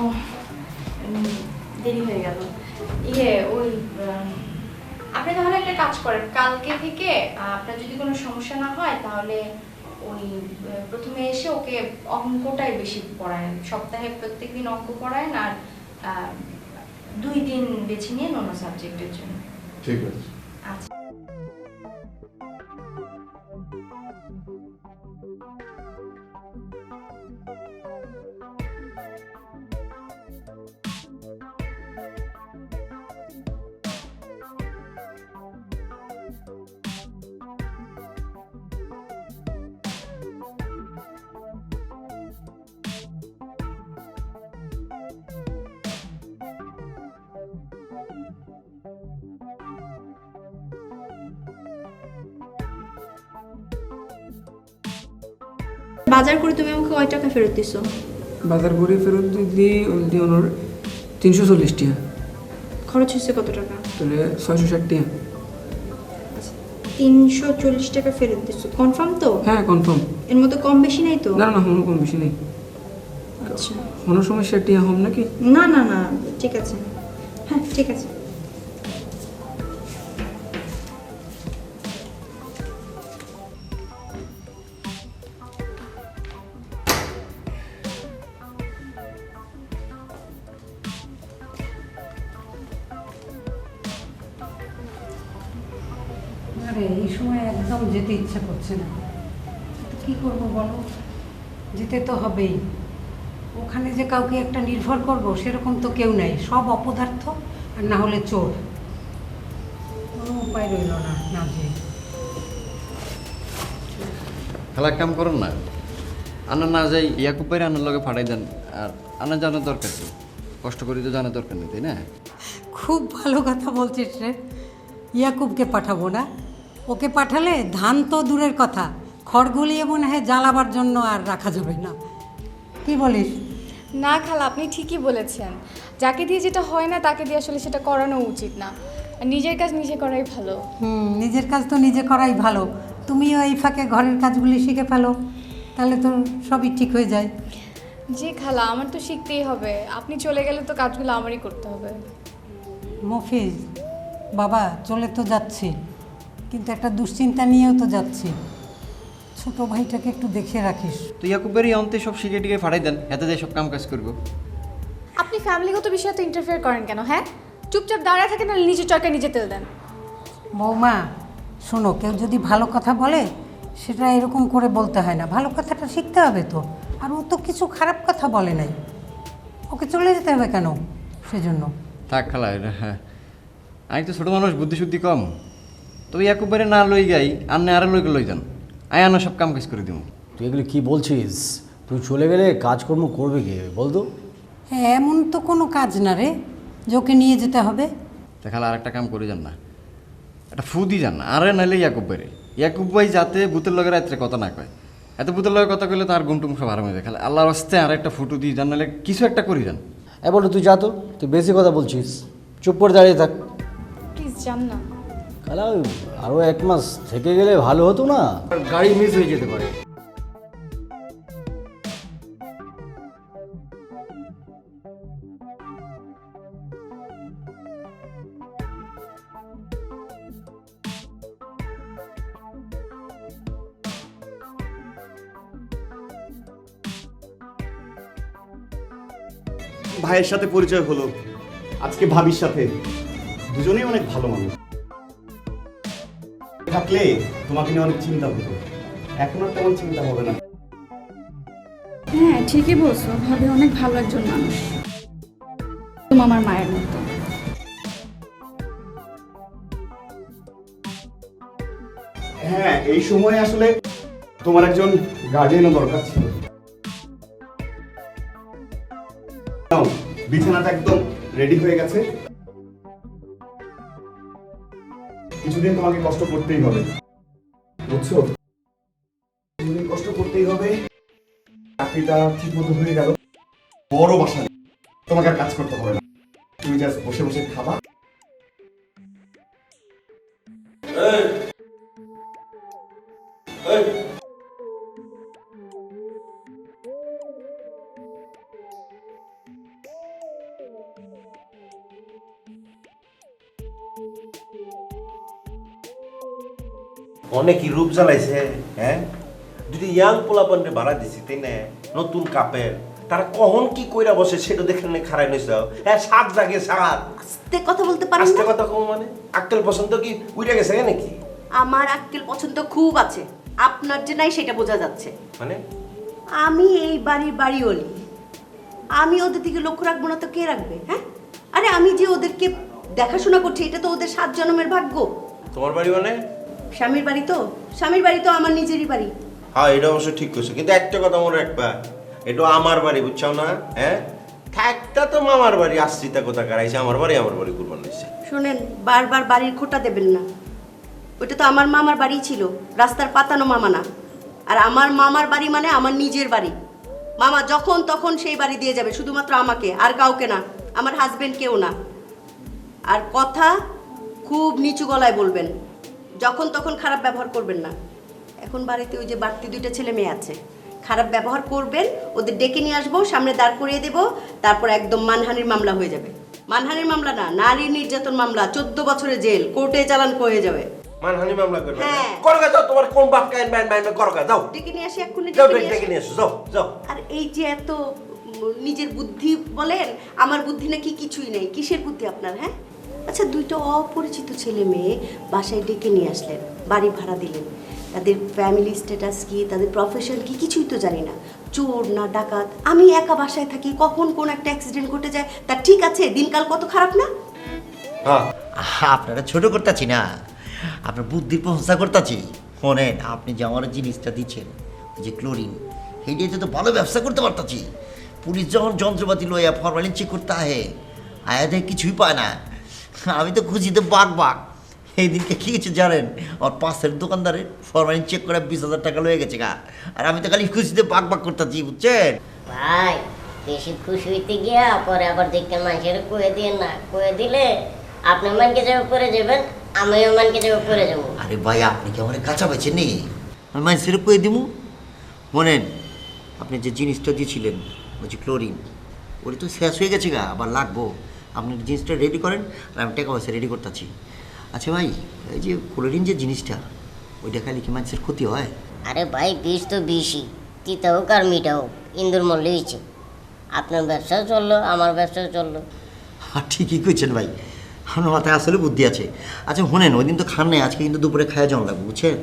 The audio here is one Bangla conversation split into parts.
ও দেরি হয়ে গেল। ওই আপনি তাহলে একটা কাজ করেন, কালকে থেকে আপনার যদি কোনো সমস্যা না হয় তাহলে ওই প্রথমে এসে ওকে অঙ্কটাই বেশি পড়ায়, সপ্তাহে প্রত্যেকদিন অঙ্ক পড়ায় আর 2 দিন বেছে নিয়ে অন্য সাবজেক্টের জন্য। ঠিক আছে। আচ্ছা। বাজার করে তুমি আমাকে কয় টাকা ফেরত দিছো? বাজার করে ফেরত দিয়ে ওনার 340 টাকা। খরচ হয়েছে কত টাকা? তাহলে 660 টাকা। 340 টাকা ফেরত দিছো, কনফার্ম তো? হ্যাঁ কনফার্ম। এর মধ্যে কম বেশি নাই তো? না না, কোনো কম বেশি নেই। আচ্ছা, কোনো সমস্যা টিয়া হম নাকি? না না না, ঠিক আছে। হ্যাঁ ঠিক আছে। আরে এই সময় একদম যেতে ইচ্ছা করছে না, তো কী করবো বলো, যেতে তো হবেই। ওখানে যে কাউকে একটা নির্ভর করব সেরকম তো কেউ নাই, সব অপদার্থ আর না হলে চোর। কোনো উপায় রইল না, না যে। খেলা কাম করেন না, আনা না যাই ইয়াকুব ভাই আনার লগে ফাটাই দেন, আর আনা জানার দরকার কি, কষ্ট করি তো জানার দরকার নেই, তাই না? খুব ভালো কথা বলছিস রে। ইয়াকুবকে পাঠাবো না? ওকে পাঠালে ধান তো দূরের কথা, খড় গলিয়ে মনে হয় জ্বালাবার জন্য আর রাখা যাবে না। কি বলিস? না খালা, আপনি ঠিকই বলেছেন। যাকে দিয়ে যেটা হয় না তাকে দিয়ে আসলে সেটা করানো উচিত না, আর নিজের কাজ নিজে করাই ভালো। নিজের কাজ তো নিজে করাই ভালো। তুমিও এই ফাঁকে ঘরের কাজগুলি শিখে ফেলো, তাহলে তো সবই ঠিক হয়ে যায়। জি খালা, আমার তো শিখতেই হবে, আপনি চলে গেলে তো কাজগুলো আমারই করতে হবে। মফিজ বাবা, চলে তো যাচ্ছি, কিন্তু একটা দুশ্চিন্তা নিয়েও তো যাচ্ছি। ছোট ভাইটাকে একটু দেখে রাখিস। তো ইয়াকুব ভাই অন্তে সব শিখে টিকে ফাটাই দেন, এতে দিয়ে সব কাম কাজ করবো। আপনি ফ্যামিলিগত বিষয়ে তো ইন্টারফেয়ার করেন কেন? হ্যাঁ, চুপচাপ দাঁড়ায় থাকেন, নাহলে নিজের চরকায় নিজে তেল দেন। বৌমা শোনো, কেউ যদি ভালো কথা বলে সেটা এরকম করে বলতে হয় না, ভালো কথাটা শিখতে হবে তো। আর ও তো কিছু খারাপ কথা বলে নাই, ওকে চলে যেতে হবে কেন সেজন্য? থাক খালা, হ্যাঁ আমি তো ছোটো মানুষ, বুদ্ধি শুদ্ধি কম, তো ইয়াকুব ভাই না লই গাই আন্নে আরো লই যান, আয় আনা সব কাম কাজ করে দিব। তুই এগুলো কী বলছিস? তুই চলে গেলে কাজকর্ম করবে কে বল তো? হ্যাঁ, এমন তো কোনো কাজ না রে যে ওকে নিয়ে যেতে হবে। তা খালা আর একটা কাম করে যান না, একটা ফু দি যান না, আরে নাইলে ইয়াকুব ভাই যাতে ভূতের লগে রাত্রে কথা না কয়, এত ভূতের লগে কথা কইলে তার ঘুমটুম সব আরাম হয়ে যায়। খালা আল্লাহর রাস্তে আর একটা ফুটু দিয়ে যান, নাহলে কিছু একটা করি যান। বলো তুই যা তো, তুই বেশি কথা বলছিস, চুপ করে দাঁড়িয়ে থাক। প্লিজ যান না। খালা আরও 1 মাস থেকে গেলে ভালো হতো না? গাড়ি মিস হয়ে যেতে পারে। ভাইয়ের সাথে পরিচয় হলো, আজকে ভাবির সাথে, দুজনেই অনেক ভালো মানুষ। থাকলে তোমাকে নিয়ে অনেক চিন্তা হতো, এখন আর তেমন চিন্তা হবে না। হ্যাঁ ঠিকই বলছো, ভাবি অনেক ভালো একজন মানুষ, আমার মায়ের মতো। হ্যাঁ, এই সময় আসলে তোমার একজন গার্ডিয়ানও দরকার ছিল। নাও, বিছানাটা একদম রেডি হয়ে গেছে। কিছুদিন তোমাকে কষ্ট করতেই হবে, বুঝছো? কিছুদিন কষ্ট করতেই হবে। চাকরিটা ঠিক মতো হয়ে গেল, বড় বাসা, তোমাকে আর কাজ করতে হবে না, তুমি জাস্ট বসে বসে খাবা। অনেকই রূপ জ্বালাইছে, হ্যাঁ? যদি ইয়াং পোলাপান্ডে ভাড়া দিছি তাই না, নতুন কাপের, তারা কখন কি কইরা বসে সেটা দেখে নে খারাই নইছ। হ্যাঁ, সাত জাগে সাত। আস্তে কথা বলতে পারেন আস্তে না? কথা কম মানে আক্কেল পছন্দ কি উইরা গেছে নাকি? আমার আক্কেল পছন্দ খুব আছে, আপনার যে নাই সেটা বোঝা যাচ্ছে। মানে আমি এই বাড়ির বাড়িওয়ালি, আমি ওদের দিকে লক্ষ্য রাখবো না তো কে রাখবে? হ্যাঁ, আরে আমি যে ওদেরকে দেখাশোনা করছি এটা তো ওদের 7 জন্মের ভাগ্য। তোমার বাড়ি মানে? স্বামীর বাড়ি তো, স্বামীর বাড়ি তো আমার নিজেরই বাড়ি। হ্যাঁ, এটা অবশ্য ঠিক করছো, কিন্তু একটা কথা মনে রাখবা, এটা আমার বাড়ি, বুঝছো না? হ্যাঁ, থাকতা তো মামার বাড়ি, আসছি তা কোথা কারাইছে, আমার বাড়ি কুরবান দিচ্ছে। শোনেন, বারবার বাড়ির খোঁটা দেবেন না। ওটা তো আমার মামার বাড়ি ছিল, রাস্তার পাতানো মামা না। আর আমার মামার বাড়ি মানে আমার নিজের বাড়ি। মামা যখন তখন সেই বাড়ি দিয়ে যাবে, শুধুমাত্র আমাকে, আর কাউকে না, আমার হাজবেন্ডকেও না। আর কথা খুব নিচু গলায় বলবেন, যখন তখন খারাপ ব্যবহার করবেন না। এখন বাড়িতে ওই যে বাড়তি 2টা ছেলে মেয়ে আছে, খারাপ ব্যবহার করবেন, ওদের ডেকে নিয়ে আসবো, সামনে দাঁড় করিয়ে দেবো, তারপর একদম মানহানির মামলা হয়ে যাবে। মানহানির মামলা না, নারী নির্যাতন মামলা, 14 বছরের জেল, কোর্টে চালান হয়ে যাবে। মানহানি মামলা করবে? হ্যাঁ। করগা যাও, তোমার কোন বাপ কাইন বাইন বাইন করগা যাও, ডেকে নিয়ে আসি, এক্ষুনি যাও ডেকে নিয়ে ডেকে আসি। নিয়ে এসো, যাও যাও। আর এই যে এত নিজের বুদ্ধি বলেন, আমার বুদ্ধি নাকি কিছুই নেই। কিসের বুদ্ধি আপনার? হ্যাঁ, আচ্ছা, 2টা অপরিচিত ছেলে মেয়ে বাসায় ডেকে নিয়ে আসলেন, বাড়ি ভাড়া দিলেন, তাদের ফ্যামিলি স্ট্যাটাস কি, তাদের প্রফেশন কি, কিছুই তো জানি না। চোর না ডাকাত, আমি একা বাসায় থাকি, কখন কোন একটা অ্যাক্সিডেন্ট ঘটে যায়, তা ঠিক আছে, দিনকাল কত খারাপ না? হ্যাঁ, আপনারা ছোট করতেছি না, আপনার বুদ্ধির প্রশংসা করতেছি। শোনেন, আপনি যে আমার জিনিসটা দিচ্ছেন, ওই যে ক্লোরিন, সেইটাতে তো ভালো ব্যবসা করতে পারতাছি। পুলিশ যখন যন্ত্রপাতি লইয়া ফরমালিন চেক করতে আহে, আয়াতে কিছুই পায় না, আমি তো খুশিতে বাঘ বাঘ। এই দিনকে কী কিছু জানেন, ওর পাশের দোকানদারের ফরমালিন চেক করে 20,000 টাকা লয়ে গেছে গা, আর আমি তো খালি খুশিতে বাঘ বাঘ করতেছি, বুঝছেন? ভাই বেশি খুশি হইতে গিয়া পরে আবার দেখতে মানুষের কয়ে দিয়ে না, কয়ে দিলে আপনি মানকে যাবে পরে যাবেন, আমিও মানকে যাবে পরে যাবো। আরে ভাই, আপনি কি আমার কাঁচা পাইছেন নি? আমি মানুষের কয়ে দিমু। শোনেন, আপনি যে জিনিসটা দিয়েছিলেন, ওই যে ক্লোরিন, ওটা তো শেষ হয়ে গেছে গা, আবার লাগবো। আপনি জিনিসটা রেডি করেন, আর আমি টাকা পয়সা রেডি করতেছি। আচ্ছা ভাই, এই যে ক্লোরিন যে জিনিসটা, ওইটা খালি কি মানুষের ক্ষতি হয়? আরে ভাই, বিষ তো বিষই, তিতা হোক আর মিঠা হোক, ইন্দুর মূল্য হয়েছে। আপনার ব্যবসাও চললো, আমার ব্যবসাও চললো। ঠিকই কইছেন ভাই, আমার মাথায় আসলে বুদ্ধি আছে। আচ্ছা শোনেন, ওই দিন তো খান নাই, আজকে কিন্তু দুপুরে খাওয়া যাওয়া লাগবে, বুঝছেন?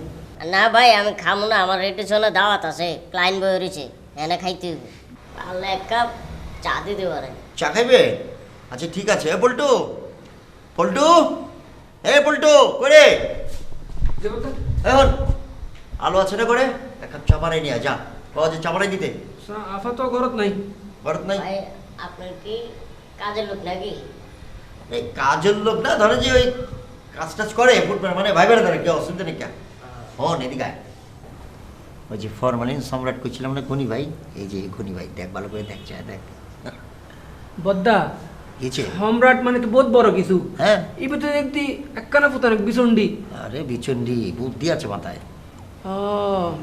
না ভাই, আমি খামো না, আমার রেটে চলে দাওয়াত আছে, ক্লাইন্ট বই রয়েছে, এনে খাইতে হইব। পারলে 1 কাপ চা দিতে পারেন। চা খাইবে? আচ্ছা ঠিক আছে। এ পল্টু, পল্টু, এ পল্টু, করে এখন আলু আছে না করে, 1 কাপ চা বানাই নিয়ে যা, বাবা যে চা বানাই দিতে। আফা তো ঘরত নাই। ঘরত নাই? ভাই আপনার কি কাজের লোক নাকি? এই কাজের লোক না, ধরে যে ওই কাজ টাজ করে ফুটবল, মানে ভাই বেড়া ধরে, কেউ অসুবিধা নেই। কে হন এদিকে আয়। ওই যে ফরমালিন সম্রাট কইছিলাম না, ঘনি ভাই, এই যে ঘনি ভাই, দেখ ভালো করে, দেখ চা দেখ। বদ্দা, গেছে সম্রাট মানে তো বহুত বড় কিছু। হ্যাঁ, এই তো দেখতি একখানা ফুতান বিচন্ডি। আরে বিচন্ডি, বুদ্ধি আছে মাথায়। ও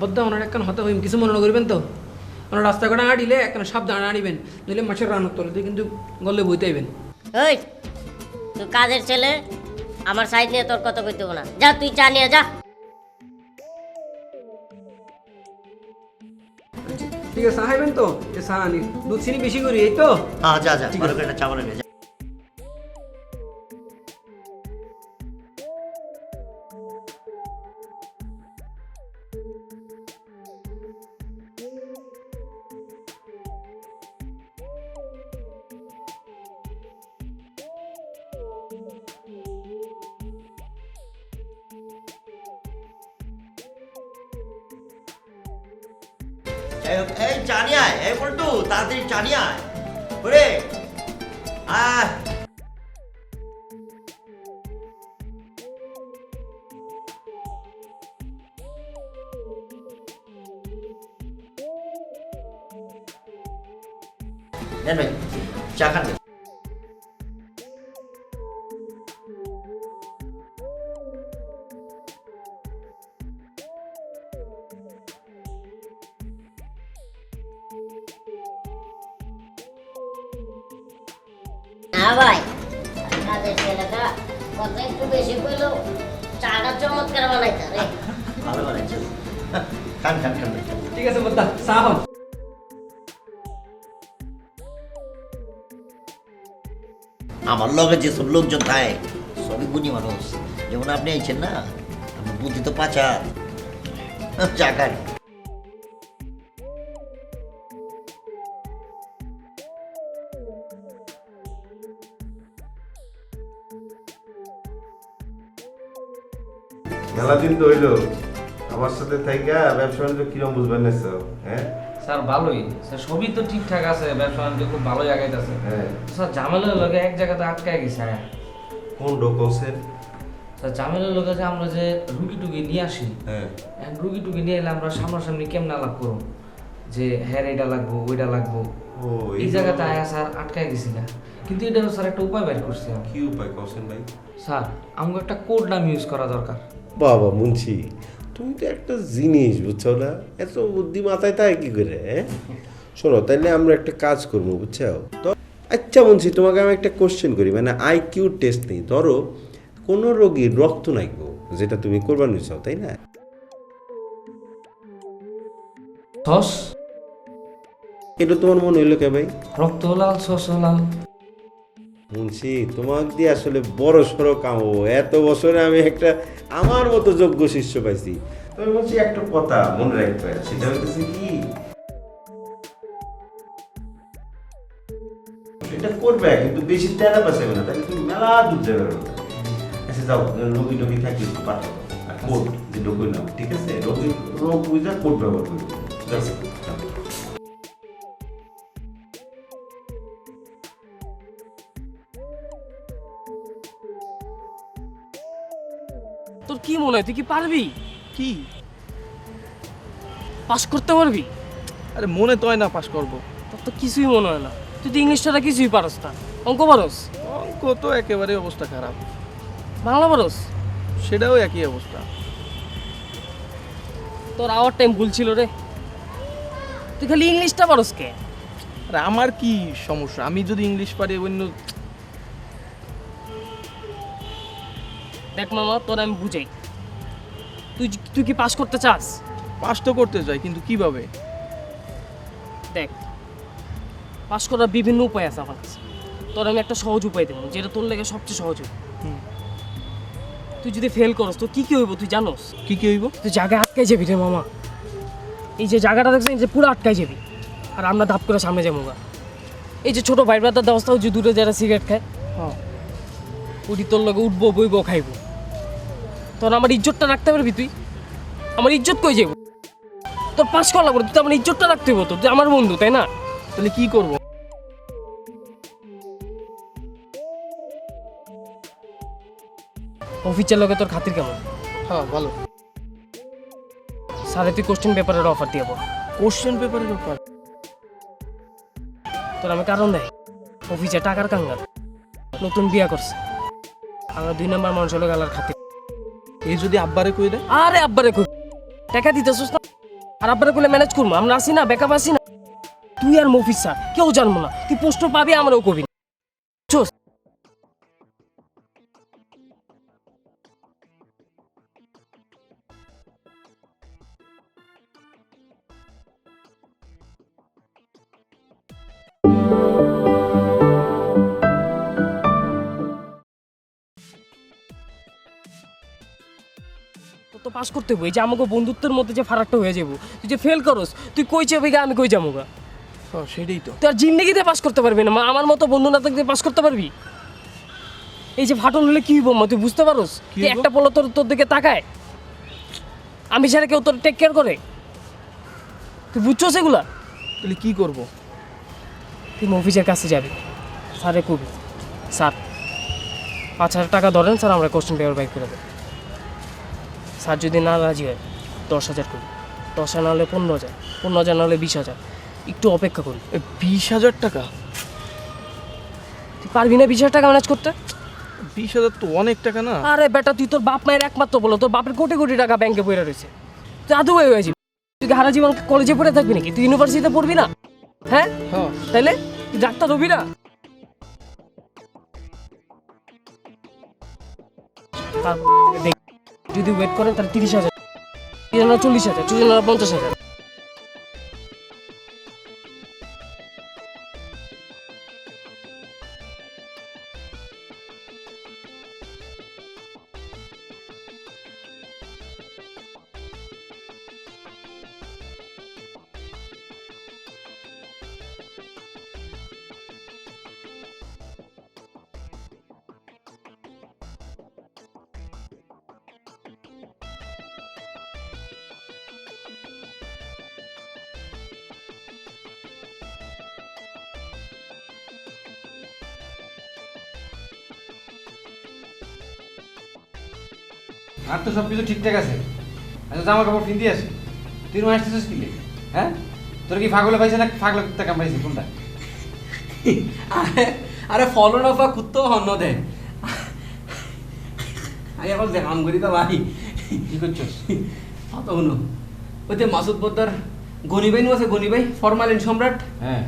বদ্দা, ওনার একখান হতে হইম, কিছু মনে করবেন তো। ওনার রাস্তা ঘাটে আড়িলে একখানা সাবধানে আনিবেন, নইলে মাছের রান্নার তলে দিয়ে কিন্তু গলে বইতে আইবেন। ওই তুই কাজের ছেলে, আমার সাইড নিয়ে তোর কথা কইতে হবে না, যা তুই চা নিয়ে যা। ঠিক আছে, চা খাইবেন তো? এ চা আনি, দুধ চিনি বেশি করি, এই তো। হ্যাঁ যা যা, ভালো করে একটা চা বানাই যা। এই চা নিয়ে আয়, এই পল্টু তাড়াতাড়ি চা নিয়ে আয়, ওরে আয়। নেন ভাই, চা খান ভাই। না ভাই, কাজের ছেলেটা কথা একটু বেশি কইলো, চাটা চমৎকার বানাইতে রে। খান খান খান খান। ঠিক আছে বদ্দা চা হন। আমার লগে যেসব লোকজন থাকে সবই গুণী মানুষ, যেমন আপনি আইছেন না, আপনার বুদ্ধি তো পাচা চাকার। মেলা দিন তো হইলো আমার সাথে থাইকা ব্যবসা বাণিজ্য কিরম বুঝবেন না হ্যাঁ? স্যার ভালোই স্যার, সবই তো ঠিকঠাক আছে, ব্যবসা বাণিজ্য খুব ভালো জায়গায় আছে হ্যাঁ। স্যার। ঝামেলার লগে এক জায়গাতে আটকায় গেছে। হ্যাঁ কোন ডকুমেন্টসের? স্যার ঝামেলার লগে যে আমরা যে রুগী টুগি নিয়ে আসি, হ্যাঁ রুগী টুগি নিয়ে এলে আমরা সামনাসামনি কেমন আলাপ করব যে হ্যাঁ এটা লাগবো ওইটা লাগবো, ও এই জায়গাতে আয়া স্যার আটকায় গেছি না। কিন্তু এটা স্যার একটা উপায় বের করছি আমি। কি উপায় করছেন ভাই? স্যার আমাকে একটা কোড নাম ইউজ করা দরকার। বাবা মুন্সি, তুমি তো একটা জিনিস বুঝছো না, এত বুদ্ধি মাথায় থাকে কি করে? হ্যাঁ শোনো, তাইলে আমরা একটা কাজ করবো বুঝছো তো। আচ্ছা মুন্সি, তোমাকে আমি একটা কোশ্চেন করি, মানে আইকিউ টেস্ট নেই। ধরো কোনো রোগীর রক্ত নাইবো, যেটা তুমি করবার নিচ্ছ, তাই না? সস এটা তোমার মনে হইলো কে ভাই? রক্ত লাল সস লাল। মুন্সি, তোমাকে দিয়ে আসলে বড় সড়ো কামো, এত বছরে আমি একটা আমার মতো যোগ্য শিষ্য পাইছি। তবে বলছি একটা কথা মনে রাখবে, সেটা হচ্ছে কি, এটা করবে কিন্তু বেশি তেলা পাচাবে না, তাহলে তুমি মেলা দূর যাবে না। আচ্ছা যাও, রোগী টগি থাকি একটু পাঠাবো আর কোড যে ডকুই নাও, ঠিক আছে? রোগী রোগ বুঝা কোড ব্যবহার করবে। তোর কি মনে হয় তুই কি পারবি? কি? পাস করতে পারবি? আরে মনে তো হয় না পাস করব। তোর তো কিছুই মনে হয় না, তুই তো ইংলিশটা কিছুই পারস না। অঙ্ক পারস? অঙ্ক তো একেবারে অবস্থা খারাপ। বাংলা পারস? সেটাও একই অবস্থা। তোর আওয়ার টাইম ভুল ছিল রে, তুই খালি ইংলিশটা পারস কে? আরে আমার কি সমস্যা, আমি যদি ইংলিশ পারি অন্য। দেখ মামা, তোর আমি বুঝাই, তুই তুই কি পাস করতে চাস? পাস তো করতে চাই, কিন্তু কিভাবে? দেখ, পাস করার বিভিন্ন উপায় আছে আমার কাছে। তোর আমি একটা সহজ উপায় দেবো, যেটা তোর লেগে সবচেয়ে সহজ হবে। তুই যদি ফেল করস তো কি কি হইব তুই জানোস? কি কি হইব? তুই জায়গায় আটকাই যাবি রে মামা। এই যে জায়গাটা দেখছেন, এই যে পুরো আটকাই যাবি, আর আমরা ধাপ করে সামনে যাবো গা। এই যে ছোট ভাই ব্রাদার দেওয়া যে দূরে যারা সিগারেট খায়, হ্যাঁ, ওটি তোর লগে উঠবো বইবো খাইবো। তোর আমার ইজ্জতটা রাখতে পারবি তুই? আমার ইজ্জত কই যাবো? তোর পাস করা লাগবে, তুই তো আমার ইজ্জতটা রাখতে হবো, তো তুই আমার বন্ধু তাই না? তাহলে কি করব? অফিসের লগে তোর খাতির কেমন? হ্যাঁ ভালো। স্যারে তুই কোশ্চেন পেপারের অফার দিয়ে বল। কোশ্চেন পেপারের ব্যাপার? তোর আমি কারণ দেয়, অফিসে টাকার কাঙ্গাল, নতুন বিয়া করছে, আমরা 2 নাম্বার মানুষ হলো গালার খাতির। এই যদি আব্বারে কই দেয়? আরে আব্বারে কই টাকা দিতেছিস না, আর আব্বারে কইলে ম্যানেজ করবো, আমরা আসি না, ব্যাকআপ আসি না। তুই আর মফিজ স্যার কেউ জানবো না, তুই পোস্ট পাবি, আমরাও কবি না। চোস তো পাস করতে হইব। এই যে আমাকে বন্ধুত্বের মধ্যে যে ফারাকটা হয়ে যাবো, তুই যে ফেল করস, তুই কই যাবি গা, আমি কই যাবো গা? হ্যাঁ সেটাই তো। তুই আর জিন্দেগিতে পাস করতে পারবি না, আমার মতো বন্ধু না থাকতে পাস করতে পারবি? এই যে ফাটল হলে কি হইব মা, তুই বুঝতে পারস? তুই একটা বলো তোর তোর দিকে তাকায়, আমি ছাড়া কেউ তোর টেক কেয়ার করে? তুই বুঝছস এগুলা? তাহলে কি করব? তুই অফিসের কাছে যাবি, স্যারে কবি, স্যার 5,000 টাকা ধরেন স্যার, আমরা কোশ্চেন পেপার বাইক করে দেব। স্যার যদি না রাজি হয় 10,000 করি, 10,000 না হলে 15,000, 15,000 না হলে 20,000, একটু অপেক্ষা করি। 20,000 টাকা? তুই পারবি না 20,000 টাকা ম্যানেজ করতে? 20,000 তো অনেক টাকা না? আরে বেটা, তুই তোর বাপ মায়ের একমাত্র বলো, তোর বাপের কোটি কোটি টাকা ব্যাংকে পড়ে রয়েছে, তুই আদৌ হয়ে যাবি। তুই কি হারা জীবন কলেজে পড়ে থাকবি নাকি? তুই ইউনিভার্সিটিতে পড়বি না? হ্যাঁ, তাইলে তুই ডাক্তার হবি না? যদি ওয়েট করেন তাহলে 30,000, 2 জনের 40,000, 2 জনের 50,000। আর তো সব কিছু ঠিকঠাক আছে। আচ্ছা জামা কাপড় ফিন্দি আছে, তুই রুম আসতেছিস কি লে? হ্যাঁ, তোর কি ফাগলে পাইছে না ফাগলে কুত্তা কামড়াইছে কোনটা? আরে ফলো না পা কুত্তো হন্ন দে আগে এখন দেখাম করি তো ভাই কি করছিস? অত হনো ওই যে মাসুদ বদ্দার গনি ভাই আছে, গনি ভাই ফরমালিন সম্রাট। হ্যাঁ,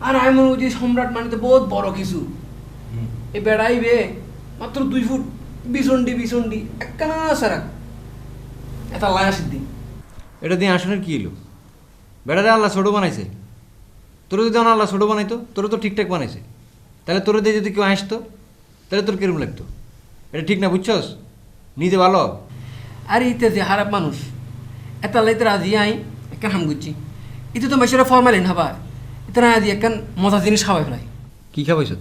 আর আমি মনে করছি সম্রাট মানে তো বহুত বড় কিছু। এ বেড়াইবে মাত্র 2 ফুট বিছন্ডি একখানা সারাক এটা লায়া সিদ্ধি। এটা দিয়ে আসনের কি এলো? বেড়ারে আল্লাহ ছোটো বানাইছে, তোর যদি আল্লাহ ছোটো বানাইতো তোর তো ঠিকঠাক বানাইছে, তাহলে তোর দিয়ে যদি কেউ আসতো তাহলে তোর কিরম লাগতো? এটা ঠিক না, বুঝছস? নিজে ভালো। আর ইতে যে খারাপ মানুষ এটা লাইতে রাজি আই একখান হাম করছি, ইতে তো মেশিনে ফরমালিন হবা, এটা না আজি একখান মজা জিনিস খাওয়াই ফেলাই। কি খাবাইছ?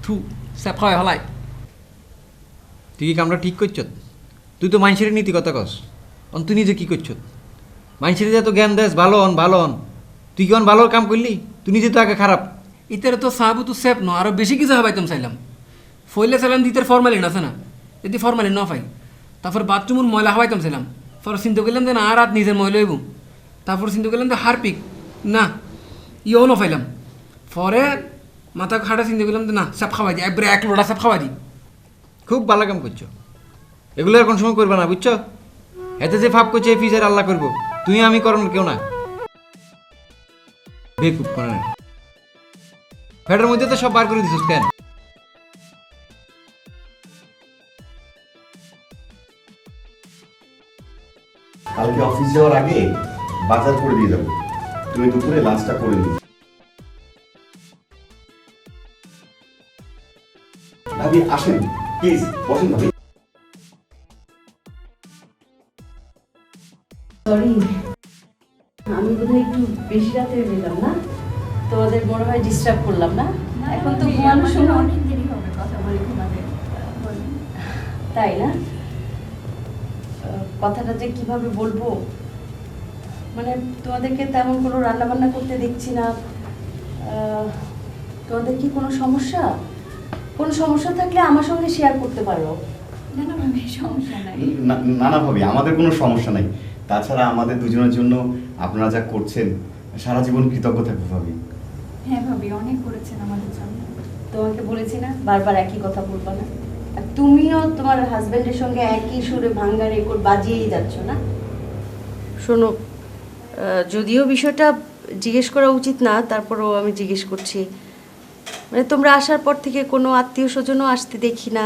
থু স্যাপ খাওয়াই ফেলাই। তুই কি কামটা ঠিক করছ? তুই তো মানুষের নীতি কথা কস, তুই নিজে কি করছ? মানুষের যে এত জ্ঞান দেস ভালো হন ভালো হন, তুই কেমন ভালো কাম করলি? তুই নিজে তো আগে খারাপ। ইতারে তো সাবু তো সেপ ন আরো বেশি কিছু হবাইতাম চাইলাম। ফইলে চাইলাম দিতের ফরমালিন আছে না, যদি ফরমালিন ন পাই তারপর বাথরুমের ময়লা হবাইতাম চাইলাম। পরে চিন্তা করলাম যে না আর রাত নিজের ময়লা হইব। তারপর চিন্তা করলাম যে হারপিক না ইও ন পাইলাম। পরে মাথা খাটা চিন্তা করলাম যে না সাপ খাওয়াই দিই, একবারে 1 লোটা সাপ খাওয়াই দিই। খুব ভালো কাম করছো, এগুলো আর কোন সময় করবে না, বুঝছো? এতে যে ভাব করছে এই ফিচার আল্লাহ করবো, তুই আমি করানোর কেউ না। বেকুব করে ফ্যাটের মধ্যে তো সব বার করে দিছিস কেন? কালকে অফিস যাওয়ার আগে বাজার করে দিয়ে যাবো, তুমি দুপুরে লাঞ্চটা করে নিও। ভাবি আসেন প্লিজ, বসেন ভাবি। সরি, আমি বোধহয় একটু বেশি রাতে বেরোলাম না, তোমাদের মনে হয় ডিস্টার্ব করলাম না? এখন তো ঘুমানোর সময়। অনেক দেরি হবে কথা বলে ঘুমাতে। তাই না? কথাটা যে কিভাবে বলবো, মানে তোমাদেরকে তেমন কোনো রান্না বান্না করতে দেখছি না। তোমাদের কি কোনো সমস্যা? কোনো সমস্যা থাকলে আমার সঙ্গে শেয়ার করতে পারো। না না ভাবি, সমস্যা নাই। না না ভাবি, আমাদের কোনো সমস্যা নাই। তাছাড়া আমাদের দুজনের জন্য আপনারা যা করছেন সারা জীবন কৃতজ্ঞ থাকবো ভাবি। হ্যাঁ ভাবি, অনেক করেছেন আমাদের জন্য। তোমাকে বলেছি না বারবার একই কথা বলবা না। আর তুমিও তোমার হাজবেন্ডের সঙ্গে একই সুরে ভাঙ্গা রেকর্ড বাজিয়েই যাচ্ছ না। শোনো, যদিও বিষয়টা জিজ্ঞেস করা উচিত না, তারপরেও আমি জিজ্ঞেস করছি। মানে তোমরা আসার পর থেকে কোনো আত্মীয় স্বজনও আসতে দেখি না।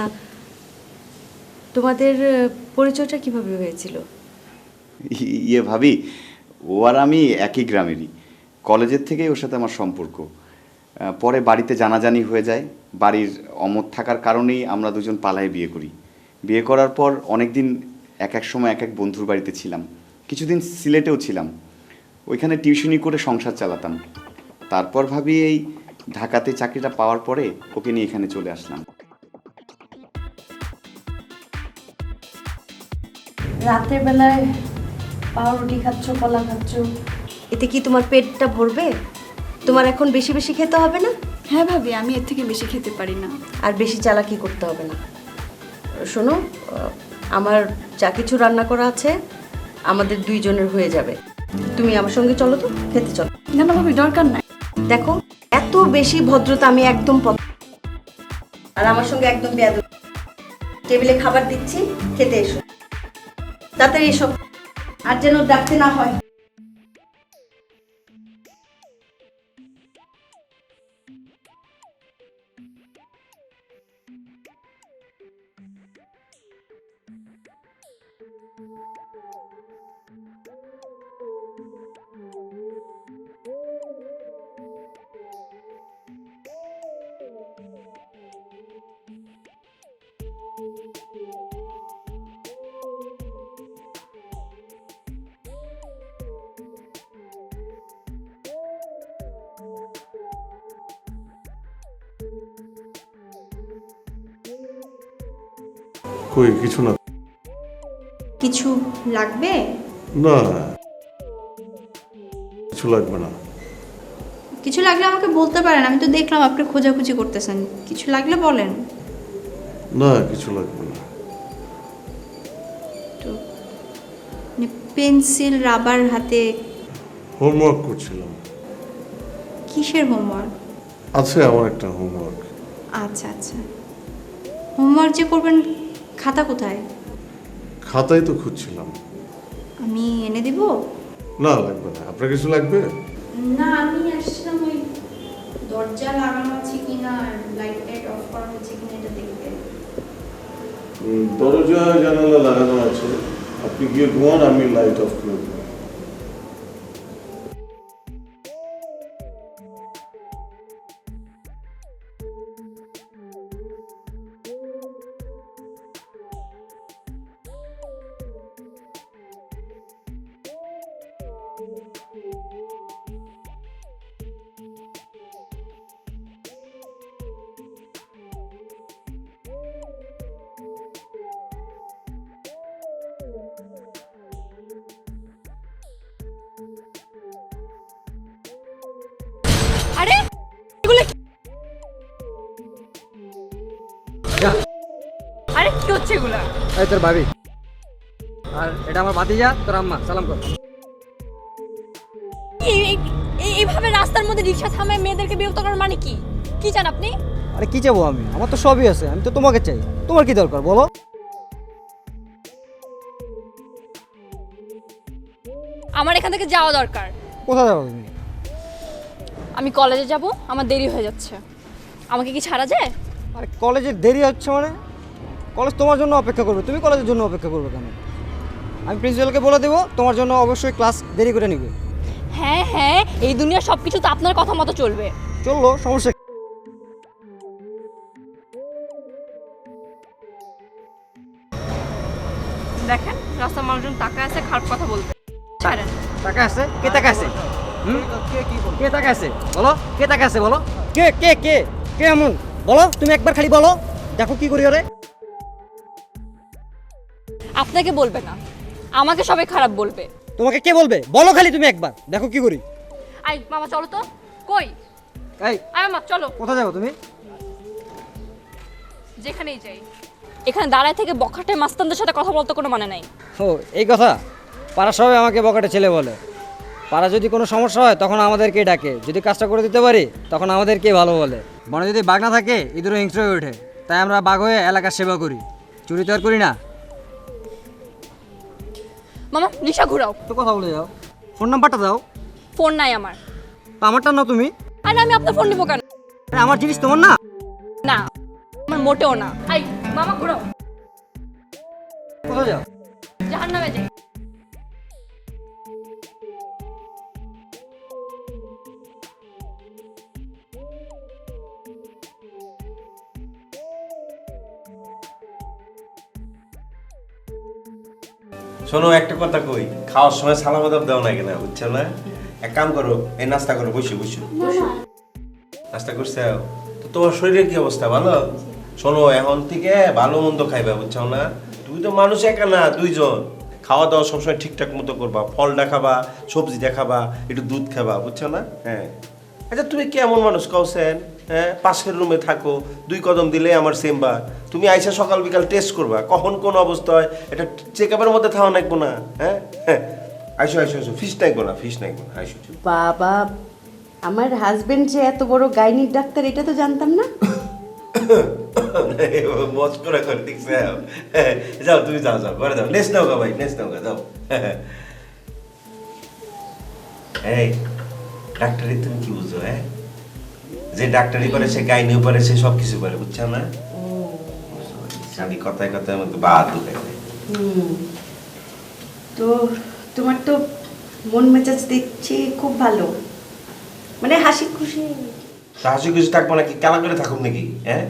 তোমাদের পরিচয়টা কিভাবে হয়েছিল? ইয়ে ভাবি, ও আর আমি একই গ্রামেরই, কলেজের থেকেই ওর সাথে আমার সম্পর্ক। পরে বাড়িতে জানাজানি হয়ে যায়, বাড়ির অমত থাকার কারণেই আমরা দুজন পালায়ে বিয়ে করি। বিয়ে করার পর অনেক দিন এক এক সময় এক এক বন্ধুর বাড়িতে ছিলাম, কিছুদিন সিলেটেও ছিলাম, ওইখানে টিউশনি করে সংসার চালাতাম। তারপর ভাবি এই ঢাকাতে চাকরিটা পাওয়ার পরে ওকে নিয়ে এখানে চলে আসলাম। রাতের বেলায় পাউরুটি খাচ্ছ, কলা খাচ্ছ, এতে কি তোমার পেটটা ভরবে? তোমার এখন বেশি বেশি খেতে হবে না? হ্যাঁ ভাবি, আমি এর থেকে বেশি খেতে পারি না। আর বেশি চালাকি করতে হবে না। শোনো, আমার যা কিছু রান্না করা আছে আমাদের দুইজনের হয়ে যাবে। তুমি আমার সঙ্গে চলো তো, খেতে চলো। না না ভাবি, দরকার নাই। দেখো, এত বেশি ভদ্রতা আমি একদম আর আমার সঙ্গে একদম বেয়াদব। টেবিলে খাবার দিচ্ছি, খেতে এসো, তাড়াতাড়ি এসো, আর যেন ডাকতে না হয়। কই কিছু না। কিছু লাগবে? না, কিছু লাগবে না। কিছু লাগলে আমাকে বলতে পারেন, আমি তো দেখলাম আপনি খোঁজাখুঁজি করতেছেন। কিছু লাগলে বলেন। না, কিছু লাগবে না। তো পেন্সিল রাবার হাতে হোমওয়ার্ক করছিলাম। কিসের হোমওয়ার্ক? আছে আমার একটা হোমওয়ার্ক। আচ্ছা আচ্ছা, হোমওয়ার্ক যে করবেন খাতা কোথায়? খাতাই তো খুঁজছিলাম। আমি এনে দিব? না, লাগবে না। আপনার কিছু লাগবে? না, আমি আসছিলাম ওই দরজা লাগানো আছে কিনা, লাইট টাইট অফ করা হচ্ছে কিনা এটা দেখতে। দরজা জানালা লাগানো আছে, আপনি গিয়ে ঘুমান, আমি লাইট অফ করে দেবো। আরে এগুলো কি? আরে কি হচ্ছে এগুলা? এই তোর ভাবি, আর এটা আমার ভাতিজা, তোর আম্মা। সালাম কর। এইভাবে রাস্তার মধ্যে রিক্সা থামায় মেয়েদেরকে বিরক্ত করার মানে কি? কি চান আপনি? আরে কি চাবো আমি? আমার তো সবই আছে, আমি তো তোমাকে চাই। তোমার কি দরকার বলো? আমার এখান থেকে যাওয়া দরকার। কোথায় যাবো তুমি? আমি কলেজে যাব, আমার দেরি হয়ে যাচ্ছে। আমাকে কি ছাড়া যায়? আরে কলেজের দেরি হচ্ছে মানে? কলেজ তোমার জন্য অপেক্ষা করবে, তুমি কলেজের জন্য অপেক্ষা করবে কেন? আমি প্রিন্সিপালকে বলে দেবো তোমার জন্য অবশ্যই ক্লাস দেরি করে নিবে। হ্যাঁ হ্যাঁ, এই দুনিয়ার সব কিছু তো আপনার কথা মতো চলবে। চললো, সমস্যা কি? দেখেন রাস্তার মানুষজন তাকায় আছে, খারাপ কথা বলতে। ছাড়েন। টাকা আছে? কে টাকা আছে? কে টাকা আছে বলো? কে টাকা আছে বলো? কে কে কে কে এমন বলো? তুমি একবার খালি বলো, দেখো কি করি ওরে। আপনাকে বলবে না, আমাকে সবাই খারাপ বলবে। তোমাকে কে বলবে বলো, খালি তুমি একবার দেখো কি করি। আই মামা চলো তো। কই? এই আয় মামা চলো। কোথায় যাবো তুমি? যেখানেই যাই। এখানে দাঁড়ায় থেকে বখাটে মাস্তানদের সাথে কথা বলতে কোনো মানে নাই। ও এই কথা? পাড়া সবাই আমাকে বকাটে ছেলে বলে। পাড়া যদি কোনো সমস্যা হয় তখন আমাদেরকেই ডাকে, যদি কাজটা করে দিতে পারি তখন আমাদেরকেই ভালো বলে। বনে যদি বাঘ না থাকে ইঁদুরও হিংস্র হয়ে ওঠে, তাই আমরা বাঘ হয়ে এলাকার সেবা করি, চুরি তো আর করি না। মামা রিক্সা ঘুরাও। তো কথা বলে যাও, ফোন নাম্বারটা দাও। ফোন নাই আমার। তো আমারটা নাও তুমি। আরে আমি আপনার ফোন নিব কেন? আরে আমার জিনিস তোমার না। না আমার মোটেও না। আই মামা ঘুরাও। কোথায় যাও? জাহান্নামে যাই। শোনো, একটা কথা কই, খাওয়ার সময় সালাম আদব দাও না কেন, বুঝছো না? এক কাম করো, এই নাস্তা করো, বসো বসো। নাস্তা করছে তো তোমার শরীরের কি অবস্থা? ভালো? শোনো, এখন থেকে ভালো মন্দ খাইবা, বুঝছো না? তুমি তো মানুষ একা না, দুইজন। খাওয়া দাওয়া সবসময় ঠিকঠাক মতো করবা, ফলটা খাবা, সবজি দেখাবা, একটু দুধ খাবা, বুঝছো না? হ্যাঁ। আচ্ছা তুমি কেমন মানুষ কওছেন? হ্যাঁ, পাশের রুমে থাকো, 2 কদম দিলে আমার চেম্বার। তুমি আইসা সকাল বিকাল টেস্ট করবা, কখন কোন অবস্থা হয় এটা চেক আপের মধ্যে থাকা নাকবো না? হ্যাঁ হ্যাঁ, আইসো আইসো আইসো, ফিস নাকবো না, ফিস নাকবো না, আইসো। বাবা, আমার হাজবেন্ড যে এত বড় গাইনিক ডাক্তার এটা তো জানতাম না। মস্করা করে দেখছে। যাও তুমি, যাও যাও করে দাও, নেস নাও গা ভাই, নেস নাও গা, যাও। এই ডাক্তারি তুমি কি বুঝো? হ্যাঁ, যে ডাক্তারি করে সে গাইনিও পারে, সে সব কিছু পারে, বুঝছো না? খালি কথায় কথায় আমাকে বাদ ঢুকাই দেয়। তো তোমার তো মন মেজাজ দেখছি খুব ভালো, মানে হাসি খুশি। হাসি খুশি থাকবো নাকি কালা করে থাকুন নাকি? হ্যাঁ,